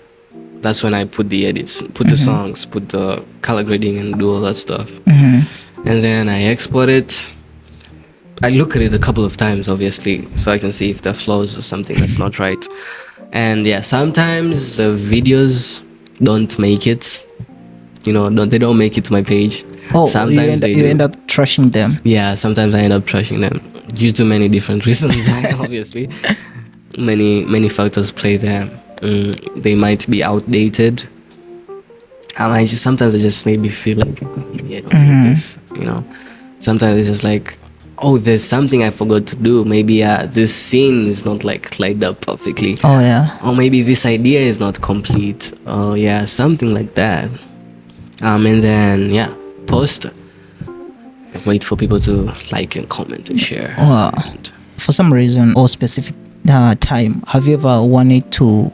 that's when I put the edits, put the songs, put the color grading, and do all that stuff. And then I export it. I look at it a couple of times, obviously, so I can see if there are flaws or something that's not right. And yeah, sometimes the videos don't make it. You know, they don't make it to my page. Oh, sometimes you end up trashing them. Yeah, sometimes I end up trashing them due to many different reasons. Obviously, many factors play there. They might be outdated. And sometimes it just made me feel like, maybe I don't need this. You know, sometimes it's just like, oh, there's something I forgot to do. Maybe this scene is not like lined up perfectly. Oh yeah. Or maybe this idea is not complete. Oh yeah, something like that. And then yeah, post. Wait for people to like and comment and share. Wow. For some reason or specific time, have you ever wanted to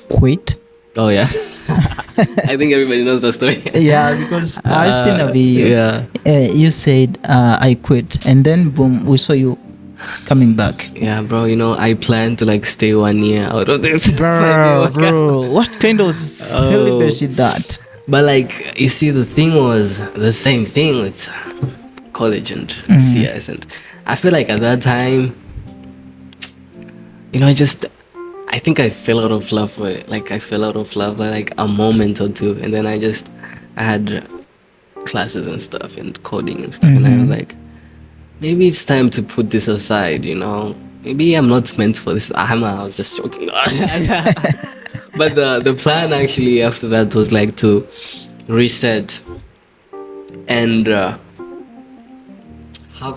quit? Oh yeah. I think everybody knows that story. Yeah, because I've seen a video. Yeah. You said I quit, and then boom, we saw you coming back. Yeah, bro. You know, I plan to like stay 1 year out of this. Bro, what kind of celibacy that? But like, you see, the thing was the same thing with college and CS, and I feel like at that time I think I fell out of love for it. Like I fell out of love for like a moment or two, and then I had classes and stuff and coding and stuff, and I was like, maybe it's time to put this aside. Maybe I'm not meant for this. I was just joking. But the plan actually after that was like to reset and have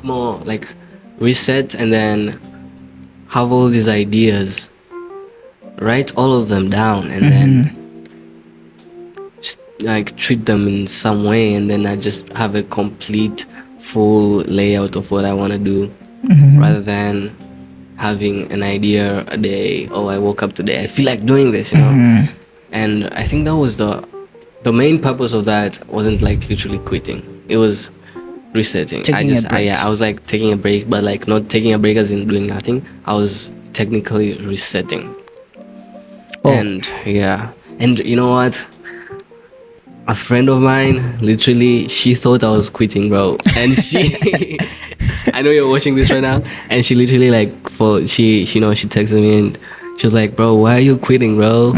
more like reset, and then have all these ideas, write all of them down, and then just, like treat them in some way, and then I just have a complete full layout of what I want to do, rather than having an idea a day. Oh, I woke up today, I feel like doing this, and I think that was the main purpose of that. Wasn't like literally quitting, it was resetting. I was like taking a break, but like not taking a break as in doing nothing. I was technically resetting. And and you know what, a friend of mine, literally, she thought I was quitting, bro. And she I know you're watching this right now, and she literally like she texted me and she was like, bro, why are you quitting, bro?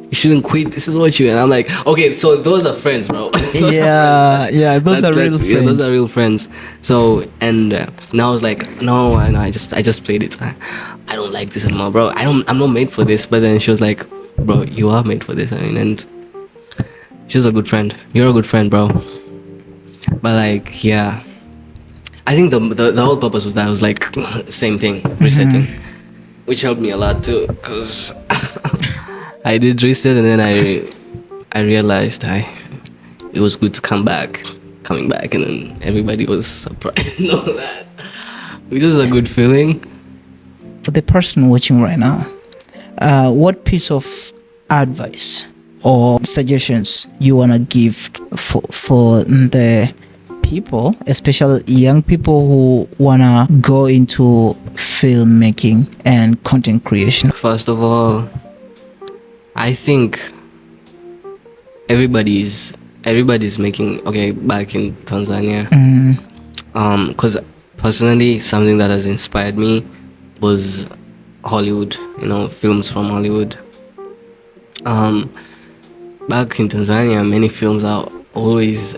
You shouldn't quit, this is what you. And I'm like, okay, so those are friends, bro. Those are real friends. Yeah, those are real friends. So and now I was like, no, I just played it. I don't like this anymore, bro. I'm not made for this. But then she was like, bro, you are made for this. I mean, and she's a good friend. You're a good friend, bro. But like, yeah, I think the whole purpose of that was like same thing, resetting, which helped me a lot too, because I did reset, and then I realized it was good to coming back, and then everybody was surprised and all that, which is a good feeling. For the person watching right now, what piece of advice or suggestions you want to give for the people, especially young people who want to go into filmmaking and content creation? First of all, I think everybody's making back in Tanzania. Because personally, something that has inspired me was Hollywood, films from Hollywood. Back in Tanzania, many films are always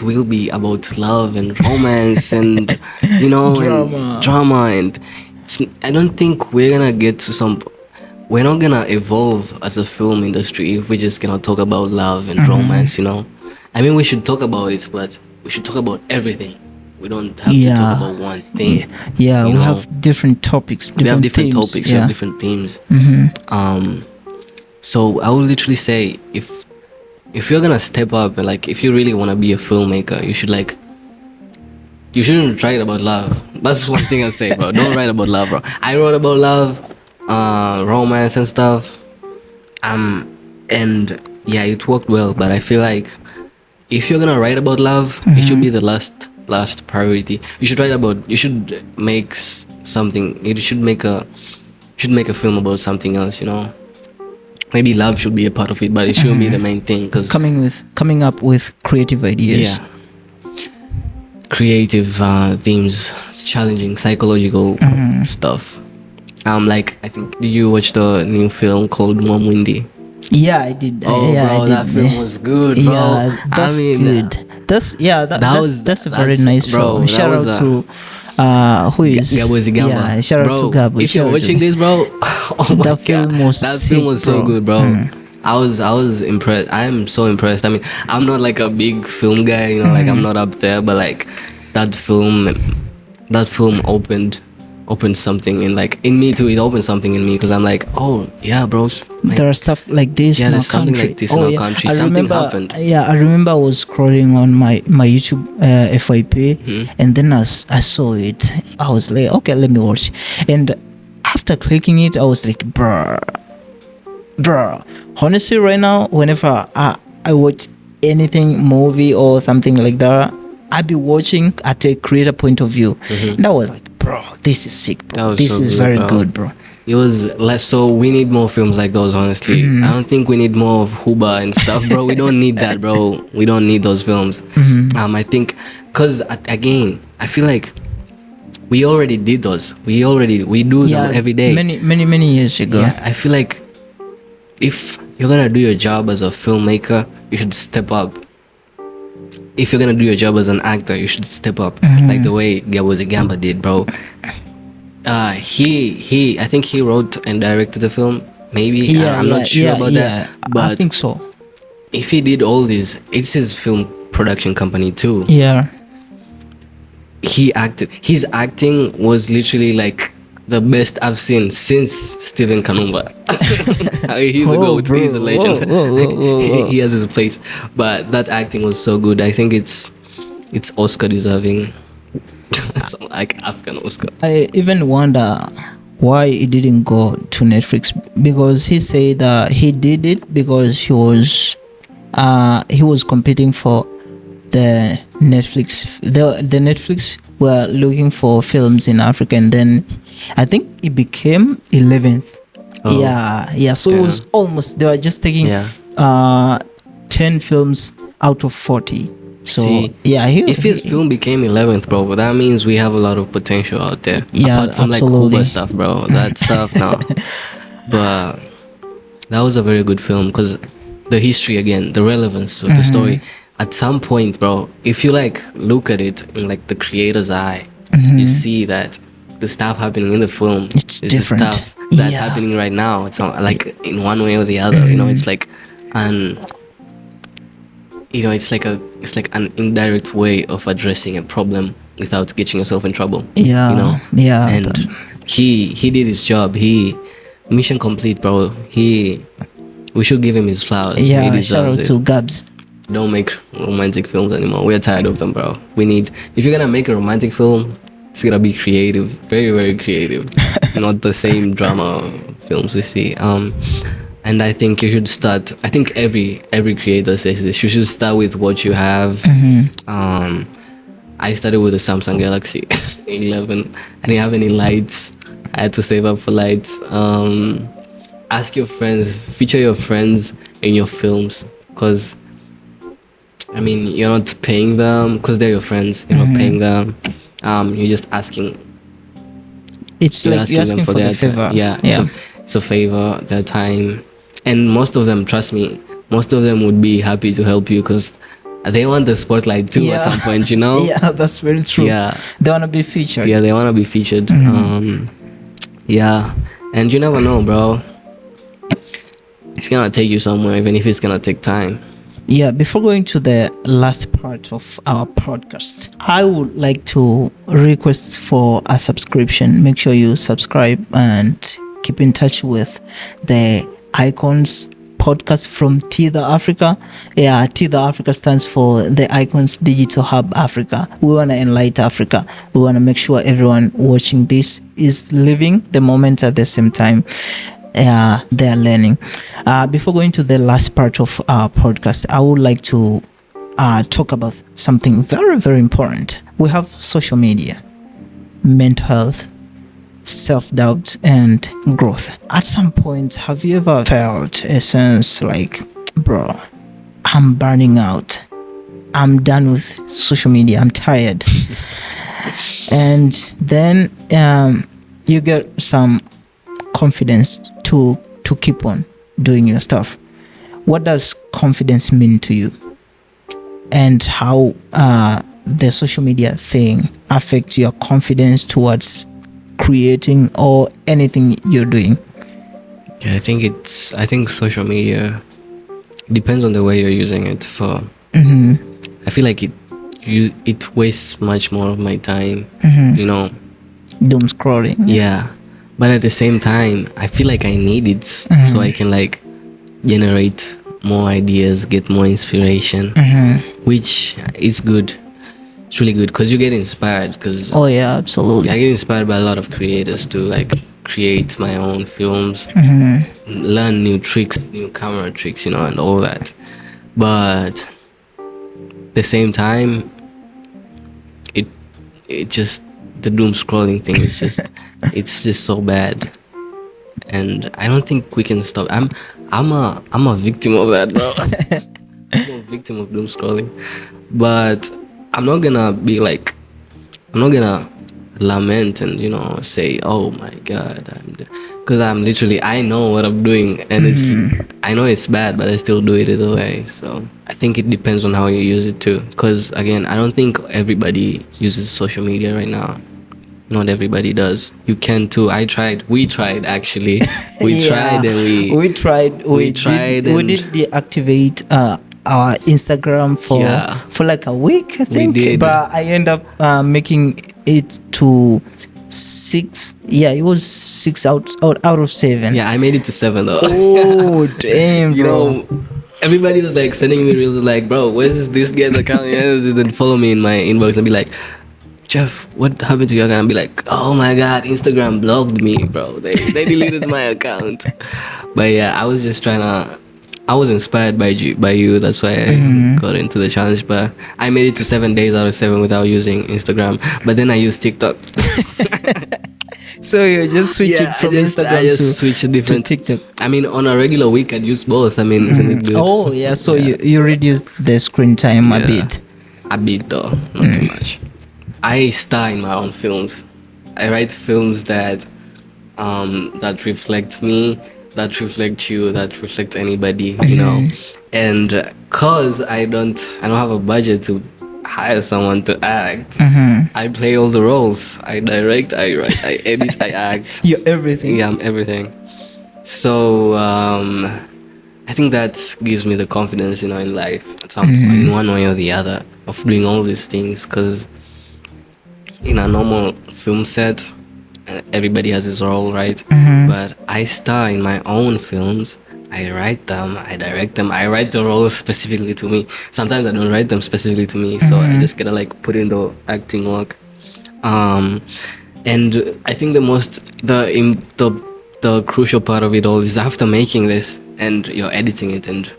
will be about love and romance and and drama, and I don't think we're not gonna evolve as a film industry if we're just gonna talk about love and romance. I mean, we should talk about it, but we should talk about everything. We don't have to talk about one thing. We have different topics, we have different themes. topics, we have different themes. So I would literally say, if you're gonna step up, and like if you really want to be a filmmaker, you shouldn't write about love. That's one thing I'll say, bro. Don't write about love, bro. I wrote about love, romance and stuff, and yeah, it worked well. But I feel like if you're gonna write about love, it should be the last priority. You should make something. You should make a film about something else. Maybe love should be a part of it, but it shouldn't be the main thing. Cause coming up with creative ideas. Yeah, creative themes, challenging psychological stuff. Like, I think, did you watch the new film called Mwamwindi? Yeah, I did. Oh, yeah, bro, that film was good, bro. Yeah, that's good. That's a very nice bro, film. Shout out to who is Gabo Zigamba. Yeah, shout out to Gabo. If you're watching this, bro, oh my God, that film was so good, bro. I was impressed. I am so impressed. I mean, I'm not like a big film guy, like I'm not up there, but like that film opened something in me too. It opened something in me, because I'm like, oh yeah, bro, like, there are stuff like this in our there's something country. like this in our country. Something happened. Yeah, I remember I was scrolling on my YouTube FYP, and then I saw it. I was like, okay, let me watch. And after clicking it, I was like, bruh. Honestly, right now, whenever I watch anything, movie or something like that, I be watching at a creator point of view. And I was like, bro, this is sick, bro. This is very good, bro. It was less, so we need more films like those, honestly. I don't think we need more of Huba and stuff, bro. We don't need that, bro. We don't need those films. I think, because again, I feel like we already did those. We do them every day. Many years ago. Yeah, I feel like if you're gonna do your job as a filmmaker, you should step up. If you're gonna do your job as an actor, you should step up, like the way Gabozi Gamba did, bro. He I think he wrote and directed the film. Maybe I'm not sure about that, but I think so. if he did all this, it's his film production company too. Yeah. He acted. His acting was literally like the best I've seen since Steven Kanumba. I mean, he's a goat. Bro. He's a legend. Whoa. He has his place, but that acting was so good. I think it's Oscar deserving. It's like African Oscar. I even wonder why it didn't go to Netflix, because he said that he did it because he was competing for the Netflix. The Netflix were looking for films in Africa, and then I think it became 11th. Oh. Yeah. So it was almost, they were just taking 10 films out of 40. So See, if his film became 11th, bro, that means we have a lot of potential out there. Yeah, apart from absolutely. like Cuba stuff, bro. That stuff now. But that was a very good film because the history again, the relevance of the story. At some point, bro, if you like look at it in like the creator's eye, you see that the stuff happening in the film It's is different. the stuff that's happening right now. It's not like in one way or the other. You know, it's like it's like an indirect way of addressing a problem without getting yourself in trouble. Yeah. You know? Yeah. And he did his job. Mission complete, bro. We should give him his flowers. He Yeah. deserves Shout out it. to Gabs. Don't make romantic films anymore. We're tired of them, bro. If you're gonna make a romantic film, it's gonna be creative, very, very creative. Not the same drama films we see. And I think you should start. I think every creator says this. You should start with what you have. I started with the Samsung Galaxy 11. I didn't have any lights. I had to save up for lights. Ask your friends, feature your friends in your films, because I mean, you're not paying them because they're your friends. You're not paying them. You're just asking. It's You're like you're asking for the favor. Yeah. It's a favor, their time. And most of them, trust me, would be happy to help you because they want the spotlight too at some point, you know? Yeah, that's very true. Yeah. They want to be featured. Yeah, they want to be featured. Yeah. And you never know, bro. It's going to take you somewhere, even if it's going to take time. Yeah, before going to the last part of our podcast, I would like to request for a subscription. Make sure you subscribe and keep in touch with the Icons podcast from Tether Africa. Yeah, Tether Africa stands for the Icons Digital Hub Africa. We want to enlighten Africa. We want to make sure everyone watching this is living the moment at the same time. They are learning. Before going to the last part of our podcast, I would like to talk about something very, very important. We have social media, mental health, self-doubt, and growth. At some point, have you ever felt a sense like, bro, I'm burning out, I'm done with social media, I'm tired? And then you get some confidence to keep on doing your stuff. What does confidence mean to you, and how the social media thing affects your confidence towards creating or anything you're doing? Yeah, I think social media depends on the way you're using it for. I feel like it wastes much more of my time, you know. Doom scrolling. Yeah. But at the same time, I feel like I need it so I can like generate more ideas, get more inspiration, which is good. It's really good because you get inspired. Oh yeah, absolutely. I get inspired by a lot of creators to like create my own films, learn new tricks, new camera tricks, you know, and all that. But at the same time, it just, the doom scrolling thing is just it's just so bad, and I don't think we can stop. I'm a victim of that, bro. I'm a victim of doom scrolling, but I'm not gonna lament and say, oh my god, because I'm literally, I know what I'm doing, and I know it's bad, but I still do it either way. So I think it depends on how you use it too, because again, I don't think everybody uses social media right now. Not everybody does. You can too. We tried actually. We tried and we tried we did deactivate our Instagram for like a week, I think. We did. But I end up making it to 6. Yeah, it was 6 out of 7. Yeah, I made it to 7 though. Oh damn, bro. Everybody was like sending me reels like, bro, where's this guy's account? And then follow me in my inbox and be like, Jeff, what happened to your account? And be like, oh my god, Instagram blocked me, bro. They deleted my account. But yeah, I was just I was inspired by you. That's why I got into the challenge. But I made it to 7 days out of 7 without using Instagram. But then I used TikTok. So you just switch it from Instagram to TikTok. I mean, on a regular week, I'd use both. I mean, isn't it good? Oh yeah, so you reduced the screen time a bit. A bit though, not too much. I star in my own films. I write films that that reflect me, that reflect you, that reflect anybody, And cause I don't have a budget to hire someone to act, I play all the roles. I direct, I write, I edit, I act. You're everything. Yeah, I'm everything. So I think that gives me the confidence, in life, in one way or the other, of doing all these things. Because in a normal film set, everybody has his role, right? But I star in my own films. I write them, I direct them, I write the roles specifically to me. Sometimes I don't write them specifically to me, so I just gotta put in the acting work. And I think the crucial part of it all is after making this and you're editing it and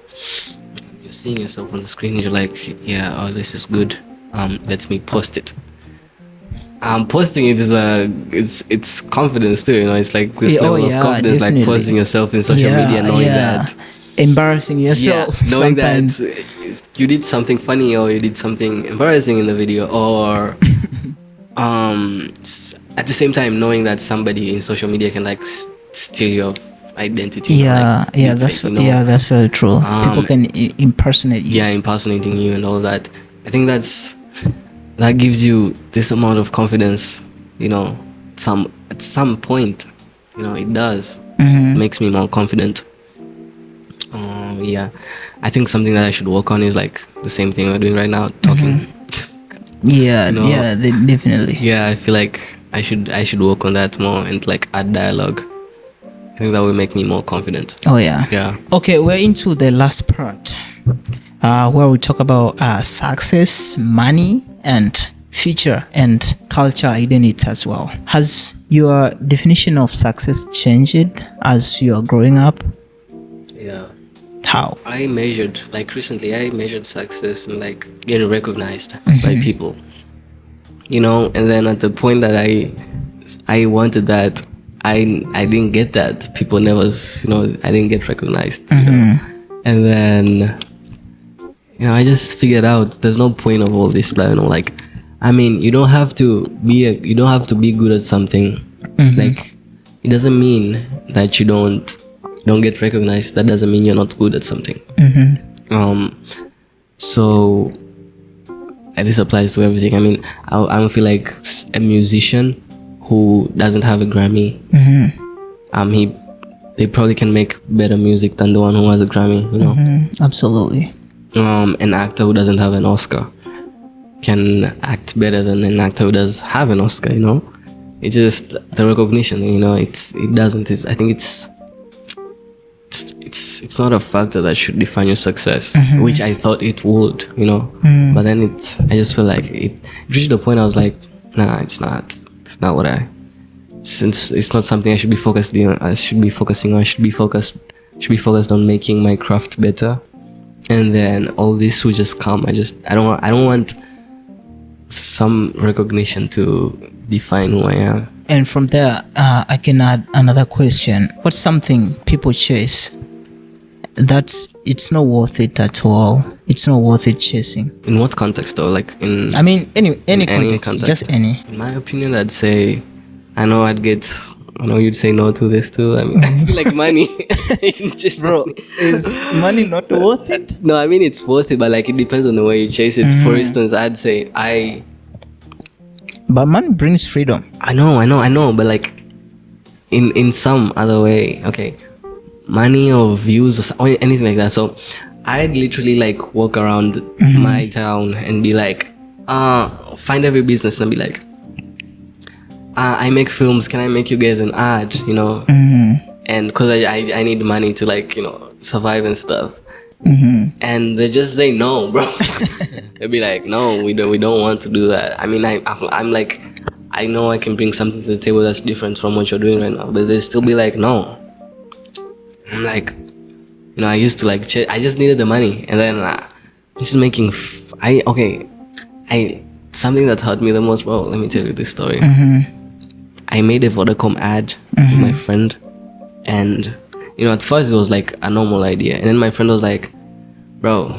you're seeing yourself on the screen, you're like, yeah, oh, this is good. Let me post it. Posting it is it's confidence too, it's like this level of confidence, definitely. Like posting yourself in social media, knowing that embarrassing yourself, knowing sometimes. that you did something funny or you did something embarrassing in the video, or at the same time knowing that somebody in social media can steal your identity. That's very true. People can impersonate you. Impersonating you and all that. I think that gives you this amount of confidence, at some point, it does. Makes me more confident. I think something that I should work on is the same thing we're doing right now, talking. Definitely. Yeah, I feel like I should work on that more and add dialogue. I think that will make me more confident. Oh yeah. Yeah. Okay, we're into the last part, where we talk about success, money, and future and culture identity as well. Has your definition of success changed as you are growing up? Yeah. How? I measured, recently I measured success and getting recognized by people. And then at the point that I wanted that, I didn't get that. People never, I didn't get recognized. And then I just figured out there's no point of all this. You don't have to be good at something. It doesn't mean that you don't get recognized. That doesn't mean you're not good at something. So this applies to everything. I don't feel like a musician who doesn't have a Grammy, they probably can make better music than the one who has a Grammy. Absolutely. An actor who doesn't have an Oscar can act better than an actor who does have an Oscar. It's just the recognition. I think it's not a factor that should define your success, which I thought it would. But then I just feel like it reached the point I was like, nah, it's not what since it's not something I should be focused on. I should be focusing on. I should be focused on making my craft better. And then all this will just come. I don't want some recognition to define who I am. And from there, I can add another question. What's something people chase it's not worth it at all? it's not worth it chasing? In what context though? Like in I mean, any any context, context. just any. In my opinion, I'd say, I know you'd say no to this too. I mean, I feel like money. It's just Bro, is money not worth it? No, I mean it's worth it, but like it depends on the way you chase it. For instance, I'd say But money brings freedom. I know, but like in some other way, okay, money or views or anything like that. So I'd literally like walk around my town and be like, find every business and be like, I make films, can I make you guys an ad, you know? And because I need money to like, you know, survive and stuff. And they just say no, bro. They'll be like, no, we don't want to do that. I mean, I'm like, I know I can bring something to the table that's different from what you're doing right now, but they still be like, no. I'm like, you know, I used to like, I just needed the money, and then this is making, something that hurt me the most, bro. Let me tell you this story. I made a Vodacom ad with my friend, and you know, at first it was like a normal idea, and then my friend was like, bro,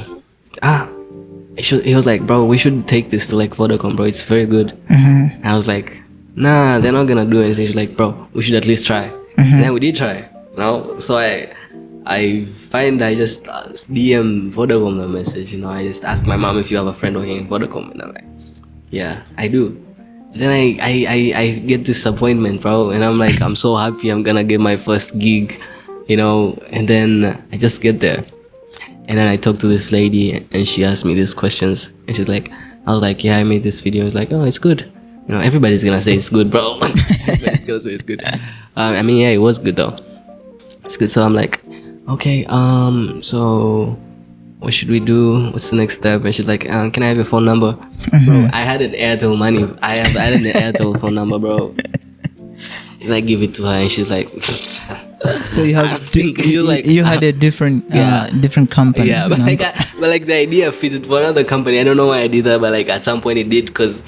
he was like, bro, we should take this to like Vodacom, bro, it's very good. I was like, nah, they're not gonna do anything. She's like, bro, we should at least try. And then we did try, you know. So I just DM Vodacom the message, you know. I just asked my mom if you have a friend working in Vodacom, and I'm like, yeah, I do. Then I get disappointment, bro, and I'm like, I'm so happy I'm gonna get my first gig, you know. And then I just get there, and then I talk to this lady, and she asked me these questions, and she's like, I was like, yeah, I made this video. It's like, oh, it's good, you know. Everybody's gonna say it's good, bro. Everybody's gonna say it's good. I mean, yeah, it was good though. It's good. So I'm like, okay, so what should we do? What's the next step? And she's like, can I have your phone number? Bro, I had an Airtel money. I had an Airtel phone number, bro. And I give it to her, and she's like, So you have you had a different different company. Yeah, but like the idea fitted for another company. I don't know why I did that, but like at some point it did, because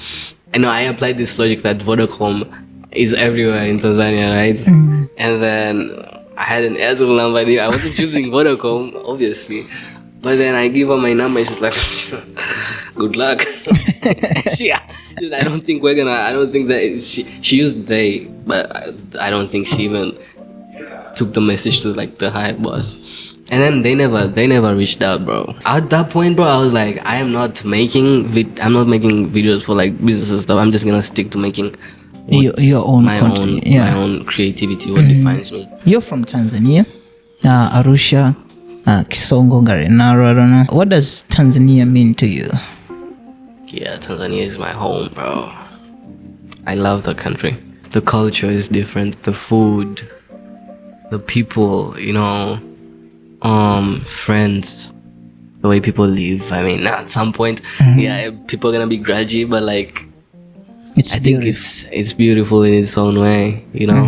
I know I applied this logic that Vodacom is everywhere in Tanzania, right? And then I had an Airtel number. I wasn't choosing Vodacom, obviously. But then I give her my number, and she's like, good luck. I don't think that she used they, but I don't think she even took the message to like the high boss. And then they never reached out, bro. At that point, bro, I was like, I'm not making videos for like business and stuff. I'm just gonna stick to making your own content. My own creativity, what defines me. You're from Tanzania, Arusha, Kisongo, Garinaro, I don't know. What does Tanzania mean to you? Yeah, Tanzania is my home, bro. I love the country. The culture is different, the food, the people, you know, friends, the way people live. I mean, at some point, yeah, people are gonna be grudgy, but like, I think it's beautiful in its own way, you know.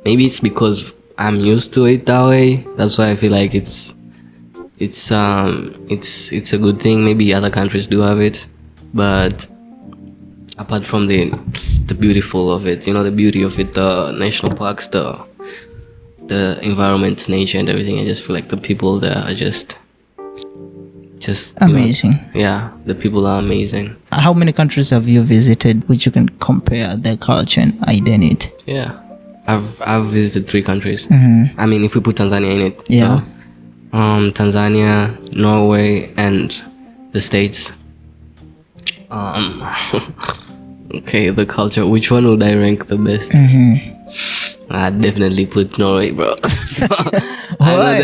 Maybe it's because I'm used to it that way. That's why I feel like it's a good thing. Maybe other countries do have it, but apart from the beautiful of it, you know, the beauty of it, the national parks, the environment, nature, and everything, I just feel like the people there are just amazing. Yeah, the people are amazing. How many countries have you visited which you can compare their culture and identity? Yeah, I've visited 3 countries. I mean, if we put Tanzania in it. Yeah. So, Tanzania, Norway, and the States. Okay, the culture. Which one would I rank the best? I'd definitely put Norway, bro. I know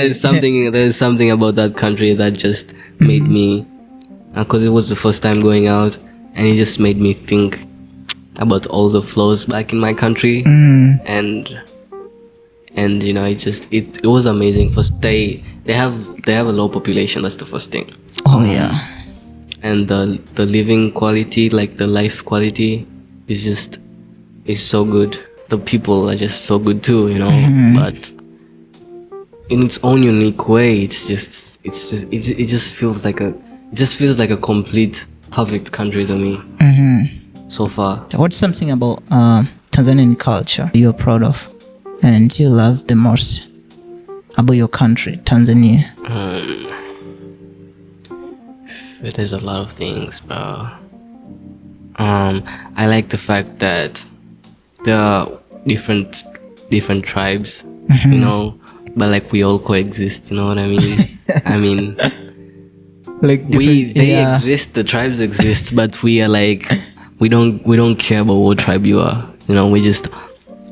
there's something about that country that just made me, because it was the first time going out, and it just made me think about all the flaws back in my country, and you know, it was amazing. First, they have a low population. That's the first thing. Oh yeah. And the living quality, like the life quality, is so good. The people are just so good too, you know. But in its own unique way, it just feels like a complete, perfect country to me. So far. What's something about Tanzanian culture you're proud of and you love the most about your country, Tanzania? There's a lot of things, bro. I like the fact that there are different tribes, you know, but like we all coexist. You know what I mean? I mean, Like they exist. The tribes exist, but we are like we don't care about what tribe you are. You know,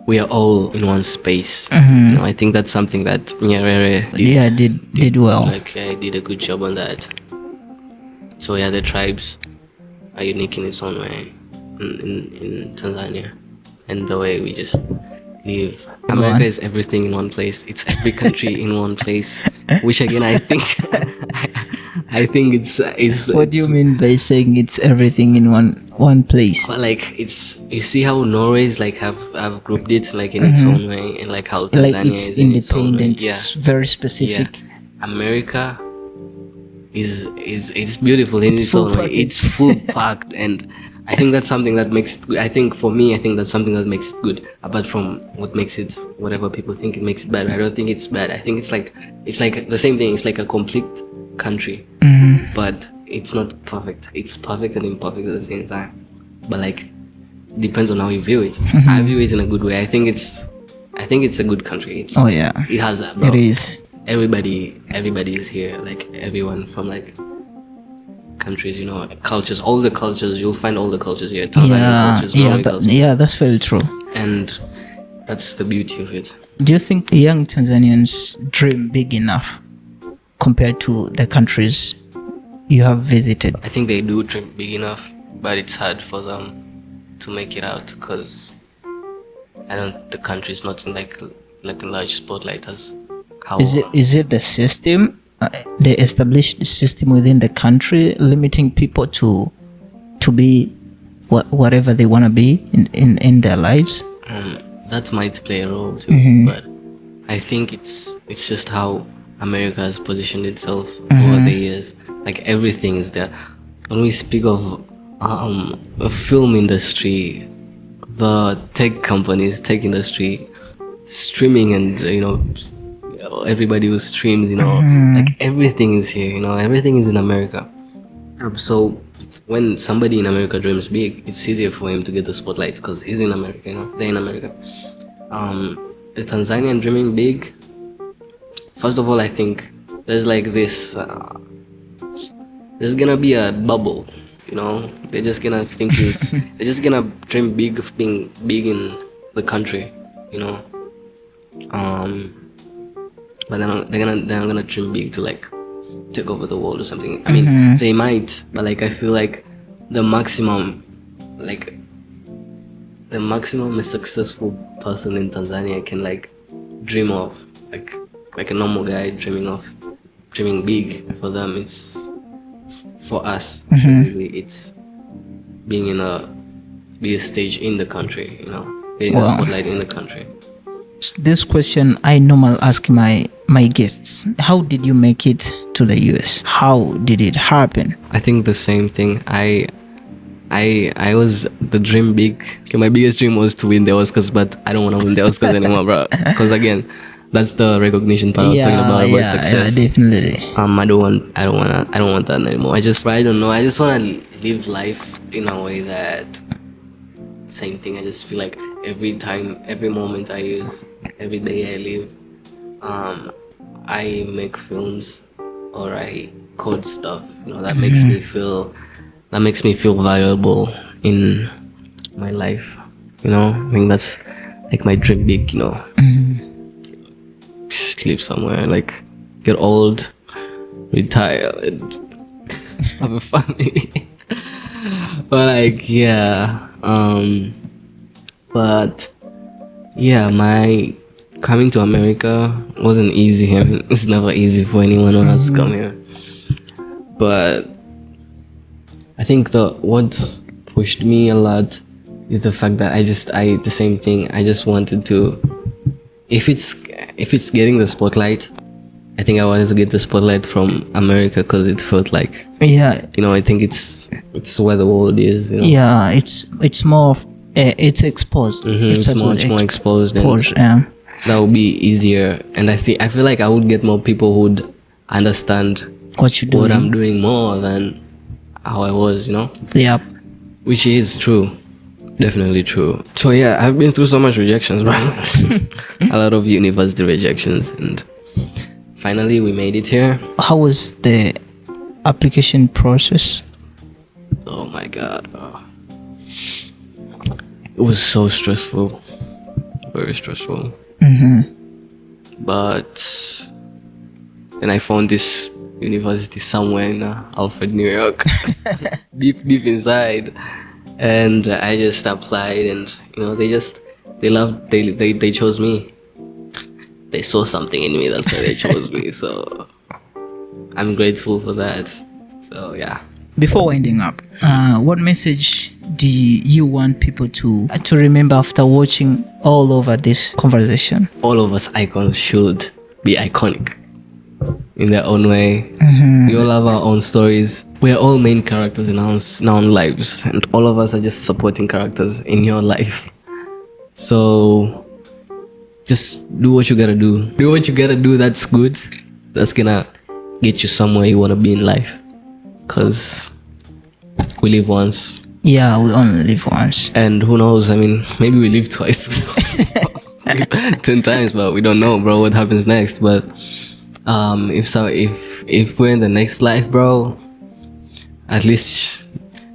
we are all in one space. You know, I think that's something that Nyerere did well. Like did a good job on that. So yeah, the tribes are unique in its own way in Tanzania, and the way we just live. America is everything in one place. It's every country in one place. Which again, I think, I think it's. What do you mean by saying it's everything in one place? But like it's, you see how Norway's like have grouped it like in its own way, and like how Tanzania Like it's is in its own way. independent. It's very specific. Yeah. America is it's beautiful in its full own way. package. It's full packed, and I think that's something that makes it good. I think for me, I think that's something that makes it good. Apart from what makes it, whatever people think it makes it bad, I don't think it's bad. I think it's like the same thing. It's like a complete country, but it's not perfect. It's perfect and imperfect at the same time. But like, it depends on how you view it. I view it in a good way. I think it's a good country. It's, Oh yeah, it has that. Bro. it is. Everybody is here. Like everyone from like countries, you know, cultures, all the cultures. You'll find all the cultures here. Tanzanian cultures, Norway cultures. That's very true. And that's the beauty of it. Do you think young Tanzanians dream big enough compared to the countries you have visited? I think they do dream big enough, but it's hard for them to make it out because the country's not in like a large spotlight as how. Is it the system? They established the system within the country limiting people to be whatever they want to be in their lives. That might play a role too, but I think it's just how America has positioned itself over the years. Like everything is there. When we speak of a film industry, the tech industry, streaming, and you know, everybody who streams, you know, like everything is here. You know, everything is in America. So when somebody in America dreams big, it's easier for him to get the spotlight because he's in America. You know, they're in America. The Tanzanian dreaming big. First of all, I think there's like this. There's gonna be a bubble. You know, they're just gonna think they're just gonna dream big of being big in the country. You know, but they're not gonna dream big to like take over the world or something. I mean, they might, but like I feel like the maximum a successful person in Tanzania can like dream of, like a normal guy dreaming big. For them, it's, for us specifically, it's being in a bigger stage in the country. You know, being a spotlight in the country. This question I normally ask my guests: how did you make it to the US? How did it happen? I think the same thing. I was the dream big. Okay, my biggest dream was to win the Oscars, but I don't want to win the Oscars anymore, bro. Because again, that's the recognition part I was talking about success. Yeah, definitely. I don't want that anymore. I don't know. I just want to live life in a way that, same thing. I just feel like every moment I use, every day I live, I make films or I code stuff. You know, that makes me feel valuable in my life. You know, I think that's like my dream big. You know, just live somewhere, like get old, retire, and have a family. But like, yeah. But yeah, my coming to America wasn't easy. I mean, it's never easy for anyone who has come here. But I think what pushed me a lot is the fact that the same thing. I just wanted to, if it's getting the spotlight, I think I wanted to get the spotlight from America because it felt like, you know, I think it's where the world is. You know? Yeah, it's more of, it's exposed. It's much more exposed. And that would be easier. And I feel like I would get more people who'd understand what I'm doing more than how I was, you know, Yep. which is true, definitely true. So yeah, I've been through so much rejections, bro. A lot of university rejections, and finally we made it here. How was the application process? Oh my god, bro. It was so stressful, very stressful. But then I found this university somewhere in Alfred, New York, deep inside, and I just applied, and you know they chose me. They saw something in me, that's why they chose me. So I'm grateful for that. So yeah. Before winding up, what message do you want people to remember after watching all over this conversation? All of us icons should be iconic in their own way. We all have our own stories. We're all main characters in our own lives, and all of us are just supporting characters in your life. So just do what you gotta do. Do what you gotta do that's good. That's gonna get you somewhere you wanna be in life. Cause we live once. Yeah, we only live once. And who knows, I mean, maybe we live twice. 10 times, but we don't know, bro, what happens next. But if we're in the next life, bro, at least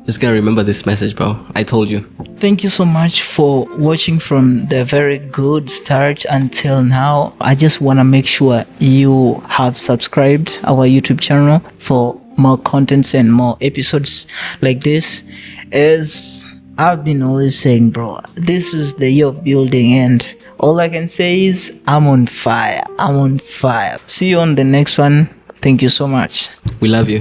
just gotta remember this message, bro. I told you. Thank you so much for watching from the very good start until now. I just want to make sure you have subscribed our YouTube channel for more contents and more episodes like this. As I've been always saying, bro, this is the year of building, and all I can say is I'm on fire. See you on the next one. Thank you so much. We love you.